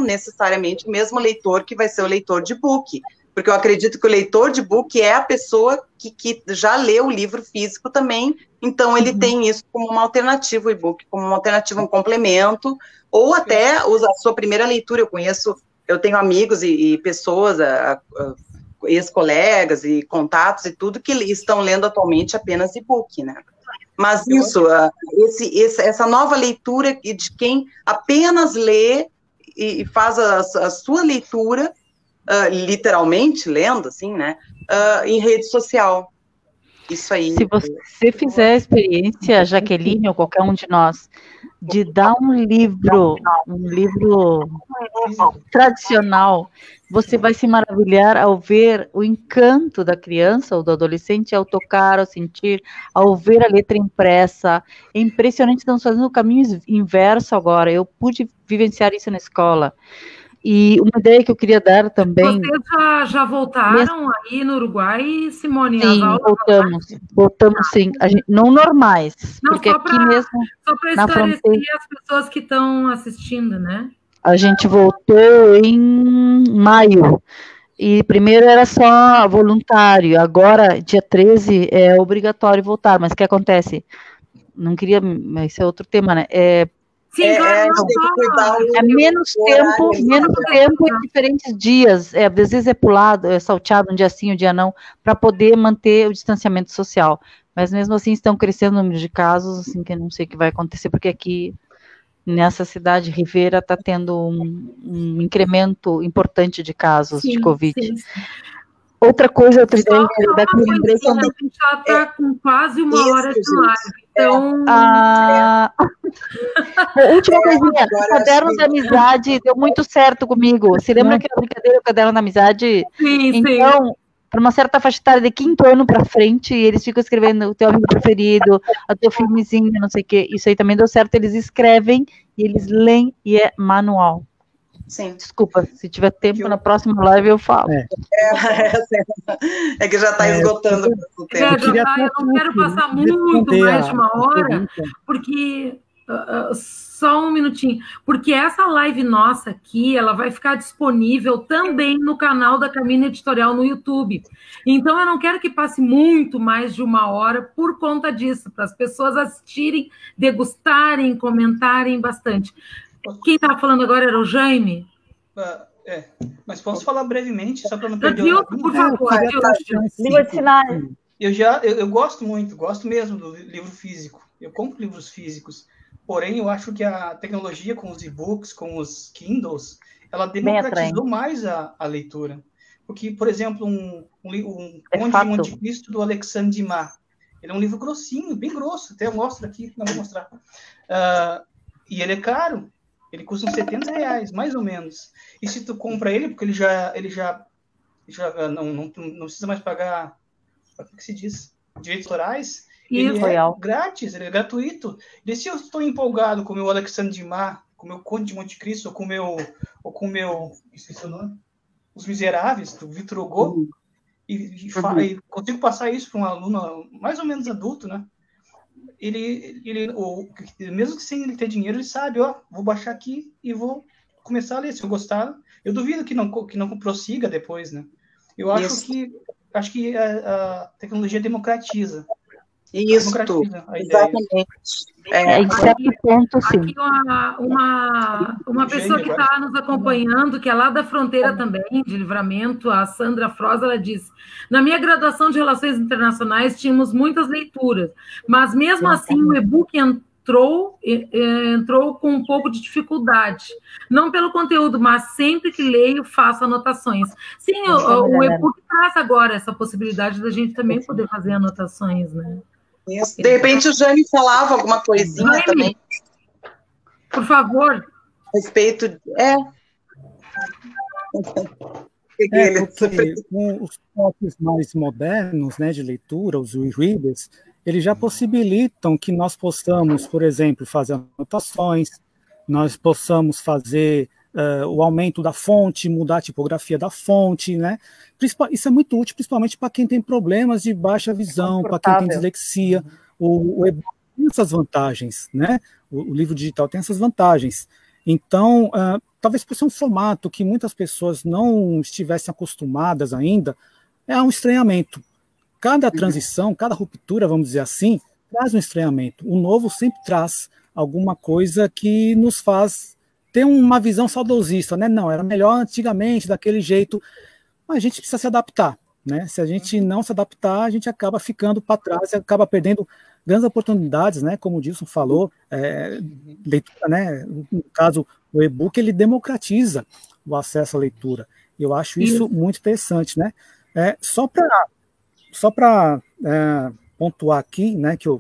necessariamente o mesmo leitor que vai ser o leitor de book, porque eu acredito que o leitor de book é a pessoa que já leu o livro físico também, então ele tem isso como uma alternativa, o e-book como uma alternativa, um complemento, ou até a sua primeira leitura. Eu tenho amigos e pessoas, ex-colegas e contatos e tudo, que estão lendo atualmente apenas e-book, né? Mas essa nova leitura de quem apenas lê e faz a sua leitura, literalmente lendo, assim, né, em rede social. Isso aí. Se você fizer a experiência, Jaqueline, ou qualquer um de nós, de dar um livro tradicional, você vai se maravilhar ao ver o encanto da criança ou do adolescente, ao tocar, ao sentir, ao ver a letra impressa. É impressionante, estamos fazendo o caminho inverso agora. Eu pude vivenciar isso na escola. E uma ideia que eu queria dar também... Vocês já voltaram aí no Uruguai, Simone? Sim, voltamos sim. Não normais, não, porque aqui mesmo, só para esclarecer as pessoas que estão assistindo, né? A gente voltou em maio, e primeiro era só voluntário, agora, dia 13, é obrigatório voltar, mas o que acontece? Não queria, mas esse é outro tema, né? Sim, claro, é menos tempo em diferentes dias. Às vezes é pulado, é salteado um dia sim, um dia não, para poder manter o distanciamento social. Mas mesmo assim estão crescendo o número de casos, assim, que eu não sei o que vai acontecer, porque aqui nessa cidade, Rivera, está tendo um incremento importante de casos de Covid. Sim. Outra ideia que eu lembrei também. A gente já está com quase uma hora de live. Então. Última coisinha, o caderno da amizade deu muito certo comigo. Se lembra aquela brincadeira do caderno da amizade? Sim, então, para uma certa faixa etária de 5º ano para frente, eles ficam escrevendo o teu amigo preferido, o teu filmezinho, não sei o quê. Isso aí também deu certo. Eles escrevem e eles leem e é manual. Sim. Desculpa, se tiver tempo na próxima live eu falo. É que já está esgotando o tempo. Eu não quero passar muito mais de uma hora, porque só um minutinho, porque essa live nossa aqui, ela vai ficar disponível também no canal da Caminho Editorial no YouTube. Então eu não quero que passe muito mais de uma hora por conta disso, para as pessoas assistirem, degustarem, comentarem bastante. Quem estava falando agora era o Jaime? Mas posso falar brevemente, só para não perder o por favor. Língua de sinais. Eu gosto mesmo do livro físico. Eu compro livros físicos. Porém, eu acho que a tecnologia com os e-books, com os Kindles, ela democratizou mais a leitura. Porque, por exemplo, um Conde de Monte Cristo, do Alexandre Dumas. Ele é um livro grossinho, bem grosso. Até eu mostro aqui, não vou mostrar. E ele é caro. Ele custa uns R$70, mais ou menos. E se tu compra ele, porque ele já não precisa mais pagar, o que se diz? Direitos autorais, ele é grátis, ele é gratuito. E se eu estou empolgado com o meu Alexandre Dumas, com o meu Conde de Monte Cristo, ou com o meu esqueci o nome, Os Miseráveis, do Victor Hugo, e consigo passar isso para um aluno mais ou menos adulto, né? Mesmo que sem ele ter dinheiro, ele sabe, vou baixar aqui e vou começar a ler. Se eu gostar, eu duvido que não prossiga depois, né? Eu acho que a tecnologia democratiza. Isso, exatamente. Em certo ponto, sim. Aqui uma pessoa que está nos acompanhando, que é lá da fronteira também, de Livramento, a Sandra Froza, ela diz: na minha graduação de Relações Internacionais tínhamos muitas leituras, mas mesmo assim o e-book entrou com um pouco de dificuldade. Não pelo conteúdo, mas sempre que leio, faço anotações. Sim, o e-book traz agora essa possibilidade da gente também poder fazer anotações, né? Isso. De repente o Jaime falava alguma coisinha Jaime, também. Por favor. A respeito. Porque com os softwares mais modernos, né, de leitura, os e-readers, eles já possibilitam que nós possamos, por exemplo, fazer anotações, nós possamos fazer o aumento da fonte, mudar a tipografia da fonte, né? Isso é muito útil, principalmente para quem tem problemas de baixa visão, para quem tem dislexia. O e-book tem essas vantagens, né? O livro digital tem essas vantagens. Então, talvez por ser um formato que muitas pessoas não estivessem acostumadas ainda, é um estranhamento. Cada transição, cada ruptura, vamos dizer assim, traz um estranhamento. O novo sempre traz alguma coisa que nos faz ter uma visão saudosista, né? Não, era melhor antigamente, daquele jeito, mas a gente precisa se adaptar, né? Se a gente não se adaptar, a gente acaba ficando para trás, acaba perdendo grandes oportunidades, né? Como o Dilson falou, leitura, né? No caso, o e-book, ele democratiza o acesso à leitura. Eu acho isso muito interessante, né? Só para pontuar aqui, né? Que eu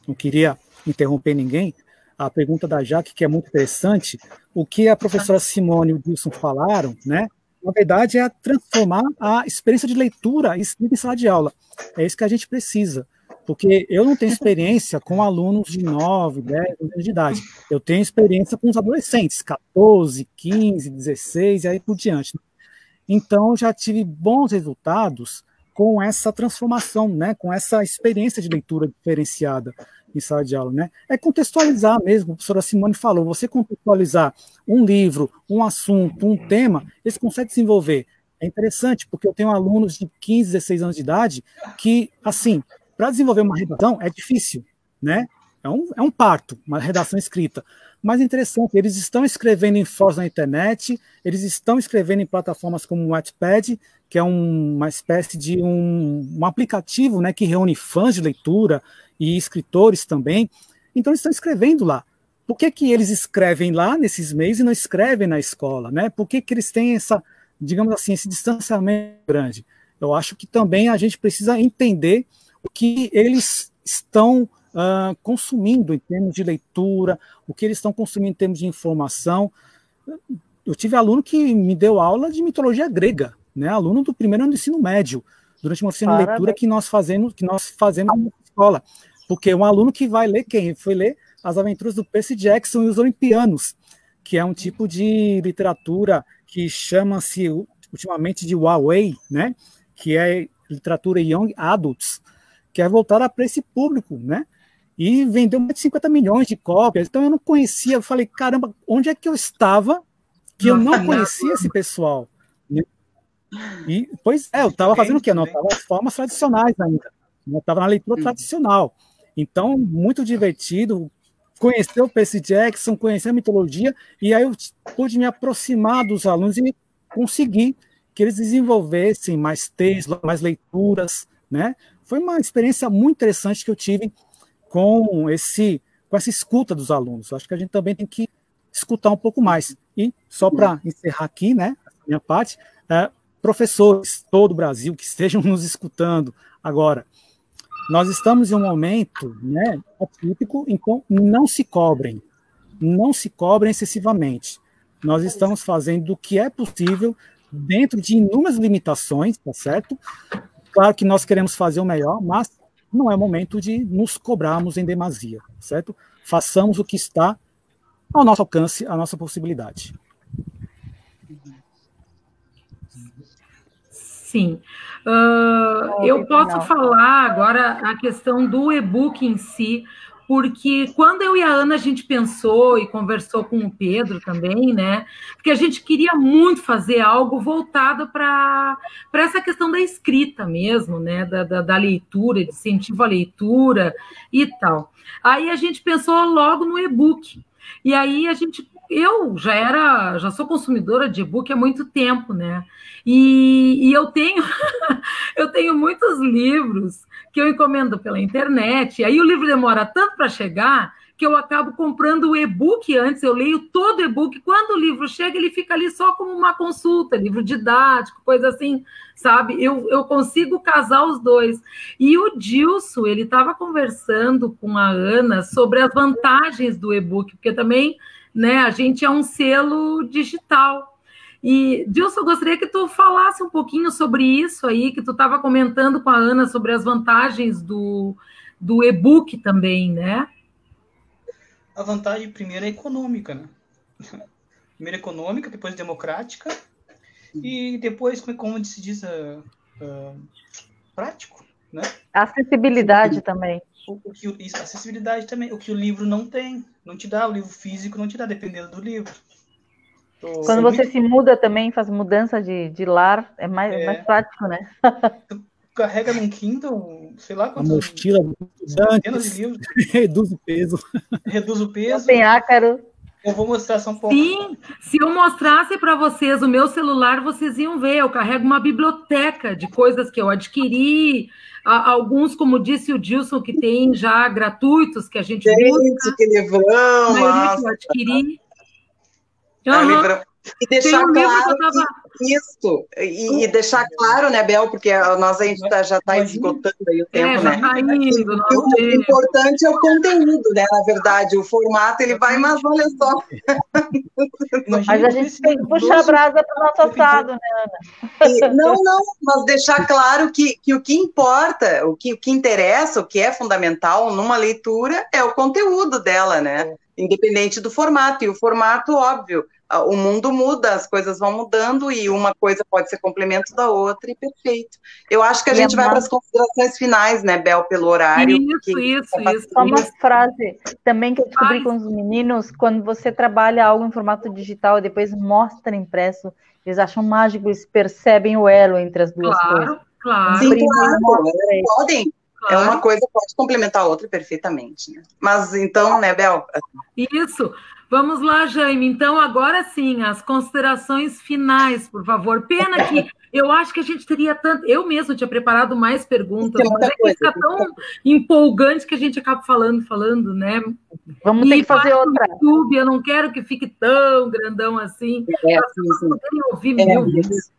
não queria interromper ninguém, a pergunta da Jaque, que é muito interessante, o que a professora Simone e o Dilson falaram, né? Na verdade, é transformar a experiência de leitura e escrita em sala de aula. É isso que a gente precisa. Porque eu não tenho experiência com alunos de 9, 10 anos de idade. Eu tenho experiência com os adolescentes, 14, 15, 16 e aí por diante. Então, já tive bons resultados com essa transformação, né? Com essa experiência de leitura diferenciada em sala de aula, né? É contextualizar mesmo, a professora Simone falou, você contextualizar um livro, um assunto, um tema, eles conseguem desenvolver. É interessante, porque eu tenho alunos de 15, 16 anos de idade que, assim, para desenvolver uma redação é difícil, né? É um parto, uma redação escrita. Mas é interessante, eles estão escrevendo em fóruns na internet, eles estão escrevendo em plataformas como o Wattpad, que é uma espécie de um aplicativo, né, que reúne fãs de leitura e escritores também. Então, eles estão escrevendo lá. Por que eles escrevem lá nesses meios e não escrevem na escola, né? Por que eles têm essa, digamos assim, esse distanciamento grande? Eu acho que também a gente precisa entender o que eles estão consumindo em termos de leitura, o que eles estão consumindo em termos de informação. Eu tive aluno que me deu aula de mitologia grega, né? Aluno do primeiro ano do ensino médio, durante uma oficina de leitura que nós fazemos na escola. Porque um aluno que vai ler quem? Foi ler As Aventuras do Percy Jackson e os Olimpianos, que é um tipo de literatura que chama-se ultimamente de YA, né? Que é literatura Young Adults, que é voltada para esse público, né? E vendeu mais de 50 milhões de cópias. Então eu não conhecia, eu falei, caramba, onde é que eu estava que eu não conhecia esse pessoal? E, pois é, eu estava fazendo o quê? Não, eu estava nas formas tradicionais ainda. Eu estava na leitura tradicional. Então, muito divertido, conhecer o Percy Jackson, conhecer a mitologia, e aí eu pude me aproximar dos alunos e conseguir que eles desenvolvessem mais textos, mais leituras, né? Foi uma experiência muito interessante que eu tive com essa escuta dos alunos. Eu acho que a gente também tem que escutar um pouco mais. E só para encerrar aqui, né, a minha parte, professores todo o Brasil que estejam nos escutando agora, nós estamos em um momento, né, atípico, então não se cobrem excessivamente. Nós estamos fazendo o que é possível dentro de inúmeras limitações, tá certo? Claro que nós queremos fazer o melhor, mas não é momento de nos cobrarmos em demasia, certo? Façamos o que está ao nosso alcance, a nossa possibilidade. Sim. Eu posso falar agora a questão do e-book em si, porque quando eu e a Ana a gente pensou e conversou com o Pedro também, né? Porque a gente queria muito fazer algo voltado para essa questão da escrita mesmo, né? Da leitura, de incentivo à leitura e tal. Aí a gente pensou logo no e-book. E aí eu já sou consumidora de e-book há muito tempo, né? E eu tenho eu tenho muitos livros que eu encomendo pela internet, aí o livro demora tanto para chegar que eu acabo comprando o e-book antes, eu leio todo o e-book, quando o livro chega, ele fica ali só como uma consulta, livro didático, coisa assim, sabe? Eu consigo casar os dois. E o Dilson, ele estava conversando com a Ana sobre as vantagens do e-book, porque também, né, a gente é um selo digital. E, Dilson, eu gostaria que tu falasse um pouquinho sobre isso aí, que tu estava comentando com a Ana sobre as vantagens do e-book também, né? A vantagem primeiro é econômica, né? Primeiro econômica, depois democrática, e depois, como se diz, prático, né? Acessibilidade também. Acessibilidade também, o que o livro não tem, não te dá, o livro físico não te dá, dependendo do livro. Quando você se muda também, faz mudança de lar, é mais prático, né? Tu carrega num Kindle, sei lá quantos... A mochila centenas de livros. Reduz o peso. Reduz o peso. Tem ácaro. Eu vou mostrar só um pouco. Sim, se eu mostrasse para vocês o meu celular, vocês iam ver. Eu carrego uma biblioteca de coisas que eu adquiri, alguns, como disse o Dilson, que tem já gratuitos, que a gente busca. Que livrão! A maioria que eu adquiri. E deixar claro Isso, e deixar claro, né, Bel, porque a gente já está esgotando aí o tempo, né? Já tá indo, O importante é o conteúdo, né? Na verdade, o formato ele vai, mas olha só. Mas a gente tem que puxar a brasa para o nosso assado, né, Ana? Não, mas deixar claro que o que importa, o que interessa, o que é fundamental numa leitura é o conteúdo dela, né? Independente do formato. E o formato, óbvio, o mundo muda, as coisas vão mudando e uma coisa pode ser complemento da outra e perfeito. Eu acho que a gente vai para as considerações finais, né, Bel, pelo horário. Isso. Só uma frase também que eu descobri com os meninos, quando você trabalha algo em formato digital e depois mostra impresso, eles acham mágico, eles percebem o elo entre as duas coisas. Claro. Sim, claro, podem. Claro. É uma coisa pode complementar a outra perfeitamente, né? Mas então, né, Bel? Isso. Vamos lá, Jaime. Então, agora sim, as considerações finais, por favor. Pena que eu acho que a gente teria tanto... Eu mesmo tinha preparado mais perguntas, mas é que fica tão empolgante que a gente acaba falando, né? Vamos ter que fazer outra. YouTube, eu não quero que fique tão grandão assim. As pessoas poderem ouvir mil vezes.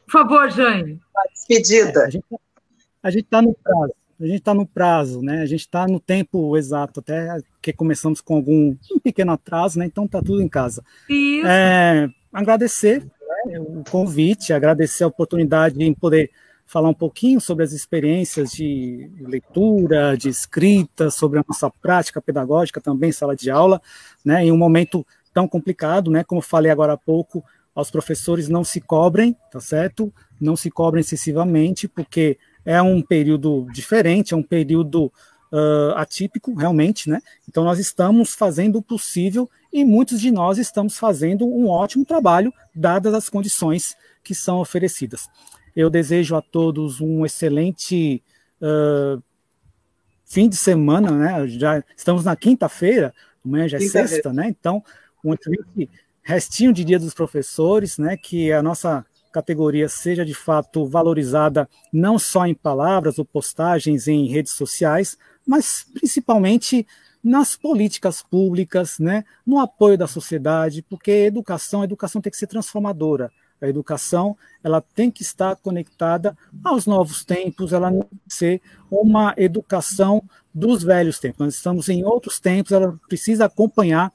Por favor, Jaime. Despedida. A gente está no prazo. A gente está no prazo, né? A gente está no tempo exato, até que começamos com um pequeno atraso, né? Então está tudo em casa. Isso. Agradecer, né, o convite, agradecer a oportunidade em poder falar um pouquinho sobre as experiências de leitura, de escrita, sobre a nossa prática pedagógica também em sala de aula, né? Em um momento tão complicado, né? Como eu falei agora há pouco, aos professores não se cobrem, tá certo? Não se cobrem excessivamente, porque é um período diferente, é um período atípico, realmente, né? Então, nós estamos fazendo o possível e muitos de nós estamos fazendo um ótimo trabalho, dadas as condições que são oferecidas. Eu desejo a todos um excelente fim de semana, né? Já estamos na quinta-feira, amanhã já é sexta, né? Então, um excelente restinho de Dia dos Professores, né? Que a nossa categoria seja de fato valorizada não só em palavras ou postagens em redes sociais, mas principalmente nas políticas públicas, né, no apoio da sociedade, porque a educação tem que ser transformadora. A educação ela tem que estar conectada aos novos tempos, ela não tem que ser uma educação dos velhos tempos. Nós estamos em outros tempos, ela precisa acompanhar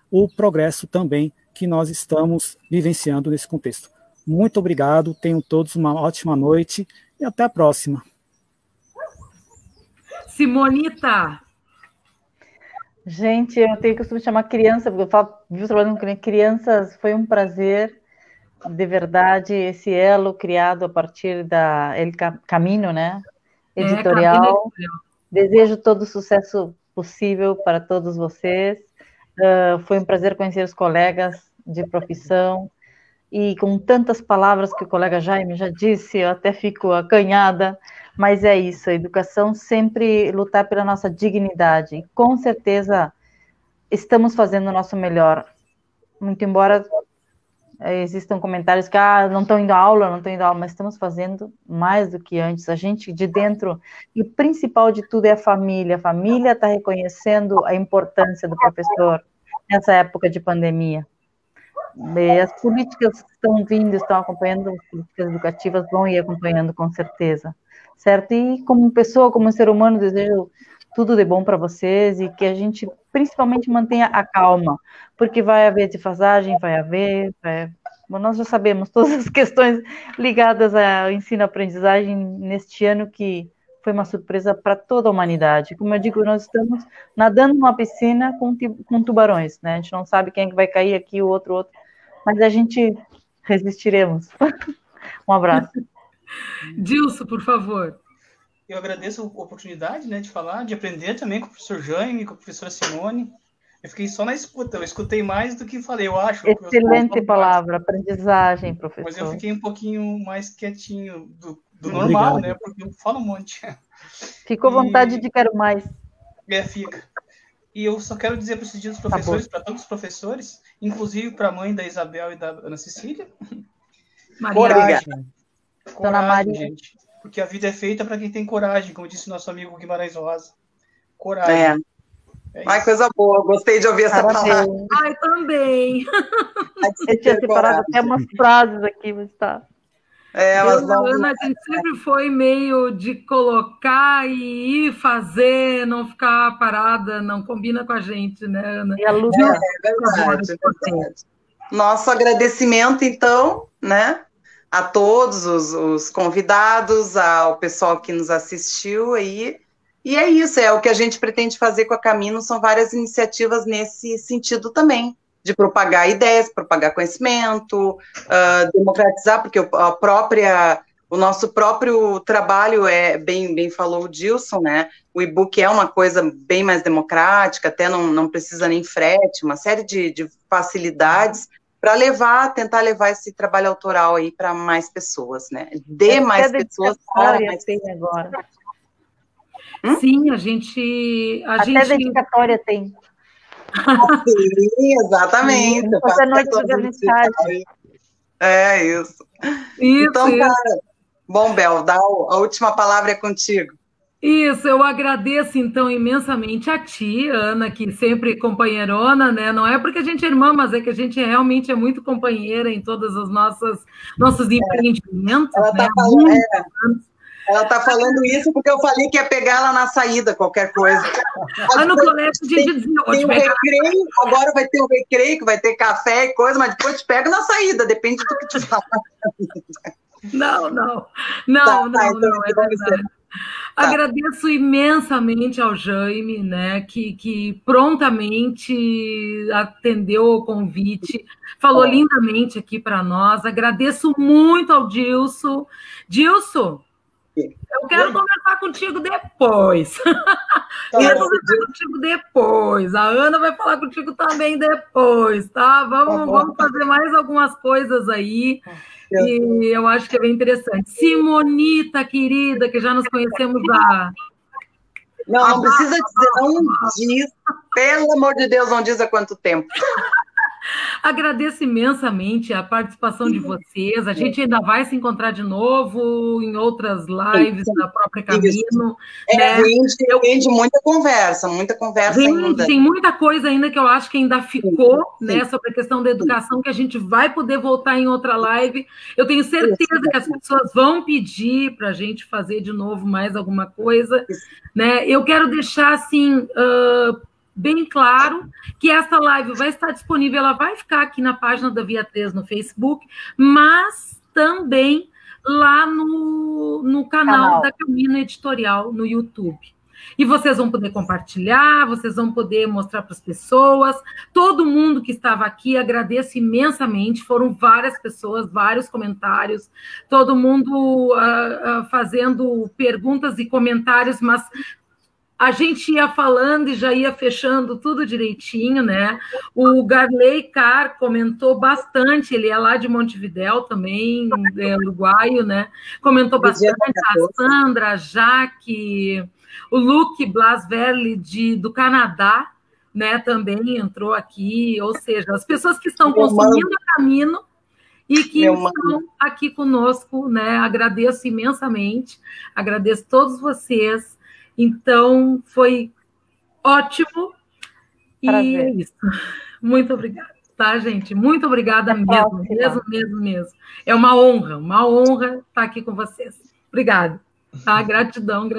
o progresso também que nós estamos vivenciando nesse contexto. Muito obrigado, tenham todos uma ótima noite e até a próxima. Simonita. Gente, eu tenho costume de chamar criança, porque eu vivo trabalhando com crianças, foi um prazer, de verdade, esse elo criado a partir da El Camino, né? Editorial. Desejo todo o sucesso possível para todos vocês. Foi um prazer conhecer os colegas de profissão. E com tantas palavras que o colega Jaime já disse, eu até fico acanhada, mas é isso, a educação sempre lutar pela nossa dignidade, e com certeza estamos fazendo o nosso melhor, muito embora existam comentários que não estão indo à aula, mas estamos fazendo mais do que antes, a gente de dentro, e o principal de tudo é a família está reconhecendo a importância do professor nessa época de pandemia. As políticas estão vindo, estão acompanhando, as políticas educativas vão ir acompanhando com certeza, certo? E como pessoa, como ser humano, desejo tudo de bom para vocês e que a gente principalmente mantenha a calma, porque vai haver defasagem, nós já sabemos todas as questões ligadas ao ensino-aprendizagem neste ano que foi uma surpresa para toda a humanidade. Como eu digo, nós estamos nadando numa piscina com tubarões, né? A gente não sabe quem é que vai cair aqui, o outro, mas a gente resistiremos. Um abraço. Dilson, por favor. Eu agradeço a oportunidade, né, de falar, de aprender também com o professor Jaime, com a professora Simone. Eu fiquei só na escuta, eu escutei mais do que falei, eu acho. Excelente palavra, aprendizagem, professor. Mas eu fiquei um pouquinho mais quietinho do normal, né? Porque eu falo um monte. Ficou à vontade de quero mais. Fica. E eu só quero dizer para esses dias dos professores, para todos os professores, inclusive para a mãe da Isabel e da Ana Cecília. Coragem. Coragem, gente. Porque a vida é feita para quem tem coragem, como disse nosso amigo Guimarães Rosa. Coragem. Ai, coisa boa, gostei de ouvir essa palavra. Ai, também. Eu tinha separado até umas frases aqui, mas tá. Mas vamos... Ana, a gente sempre foi meio de colocar e ir fazer, não ficar parada, não combina com a gente, né, Ana? E a Lu... verdade. Nosso agradecimento, então, né, a todos os convidados, ao pessoal que nos assistiu aí. E é isso, é o que a gente pretende fazer com a Camino, são várias iniciativas nesse sentido também, de propagar ideias, propagar conhecimento, democratizar, porque o nosso próprio trabalho bem falou o Gilson, né? O e-book é uma coisa bem mais democrática, até não precisa nem frete, uma série de facilidades para tentar levar esse trabalho autoral aí para mais pessoas, né? Mais pessoas para mais pessoas. Agora. Sim, a gente... Até dedicatória tem. Sim, exatamente. Essa noite da mensagem. Isso. Então, cara, bom, Bel, a última palavra é contigo. Isso, eu agradeço, então, imensamente a ti, Ana, que sempre companheirona, né? Não é porque a gente é irmã, mas é que a gente realmente é muito companheira em todos os nossos empreendimentos. Ela né? Ela está falando isso porque eu falei que ia pegar ela na saída, qualquer coisa. No colégio a gente dizia, tem um recreio, agora vai ter um recreio, que vai ter café e coisa, mas depois te pego na saída, depende do que te fala. Não, é verdade. Agradeço imensamente ao Jaime, né, que prontamente atendeu o convite, falou lindamente aqui para nós. Agradeço muito ao Dilson. Dilson, eu quero conversar contigo depois. A Ana vai falar contigo também depois, tá? Vamos fazer mais algumas coisas aí. E eu acho que é bem interessante. Simonita, querida, que já nos conhecemos há... Não precisa dizer, não diz. Pelo amor de Deus, não diz há quanto tempo. Agradeço imensamente a participação de vocês. A gente ainda vai se encontrar de novo em outras lives da própria Camino. Né? Rende muita conversa ainda. Tem muita coisa ainda que eu acho que ainda ficou, né, sobre a questão da educação, que a gente vai poder voltar em outra live. Eu tenho certeza que as pessoas vão pedir para a gente fazer de novo mais alguma coisa. Né? Eu quero deixar, assim... bem claro que essa live vai estar disponível, ela vai ficar aqui na página da Via 3 no Facebook, mas também lá no canal da Camino Editorial no YouTube. E vocês vão poder compartilhar, vocês vão poder mostrar para as pessoas. Todo mundo que estava aqui, agradeço imensamente. Foram várias pessoas, vários comentários, todo mundo fazendo perguntas e comentários, mas a gente ia falando e já ia fechando tudo direitinho, né? O Garley Carr comentou bastante, ele é lá de Montevidéu também, é uruguaio, né? Comentou bastante, a Sandra, a Jaque, o Luke Blasverli do Canadá, né? Também entrou aqui, ou seja, as pessoas que estão consumindo a Camino e que estão aqui conosco, né? Agradeço imensamente, agradeço todos vocês. Então, foi ótimo. E é isso. Muito obrigada, tá, gente? Muito obrigada mesmo. É uma honra estar aqui com vocês. Obrigada. Tá? Gratidão.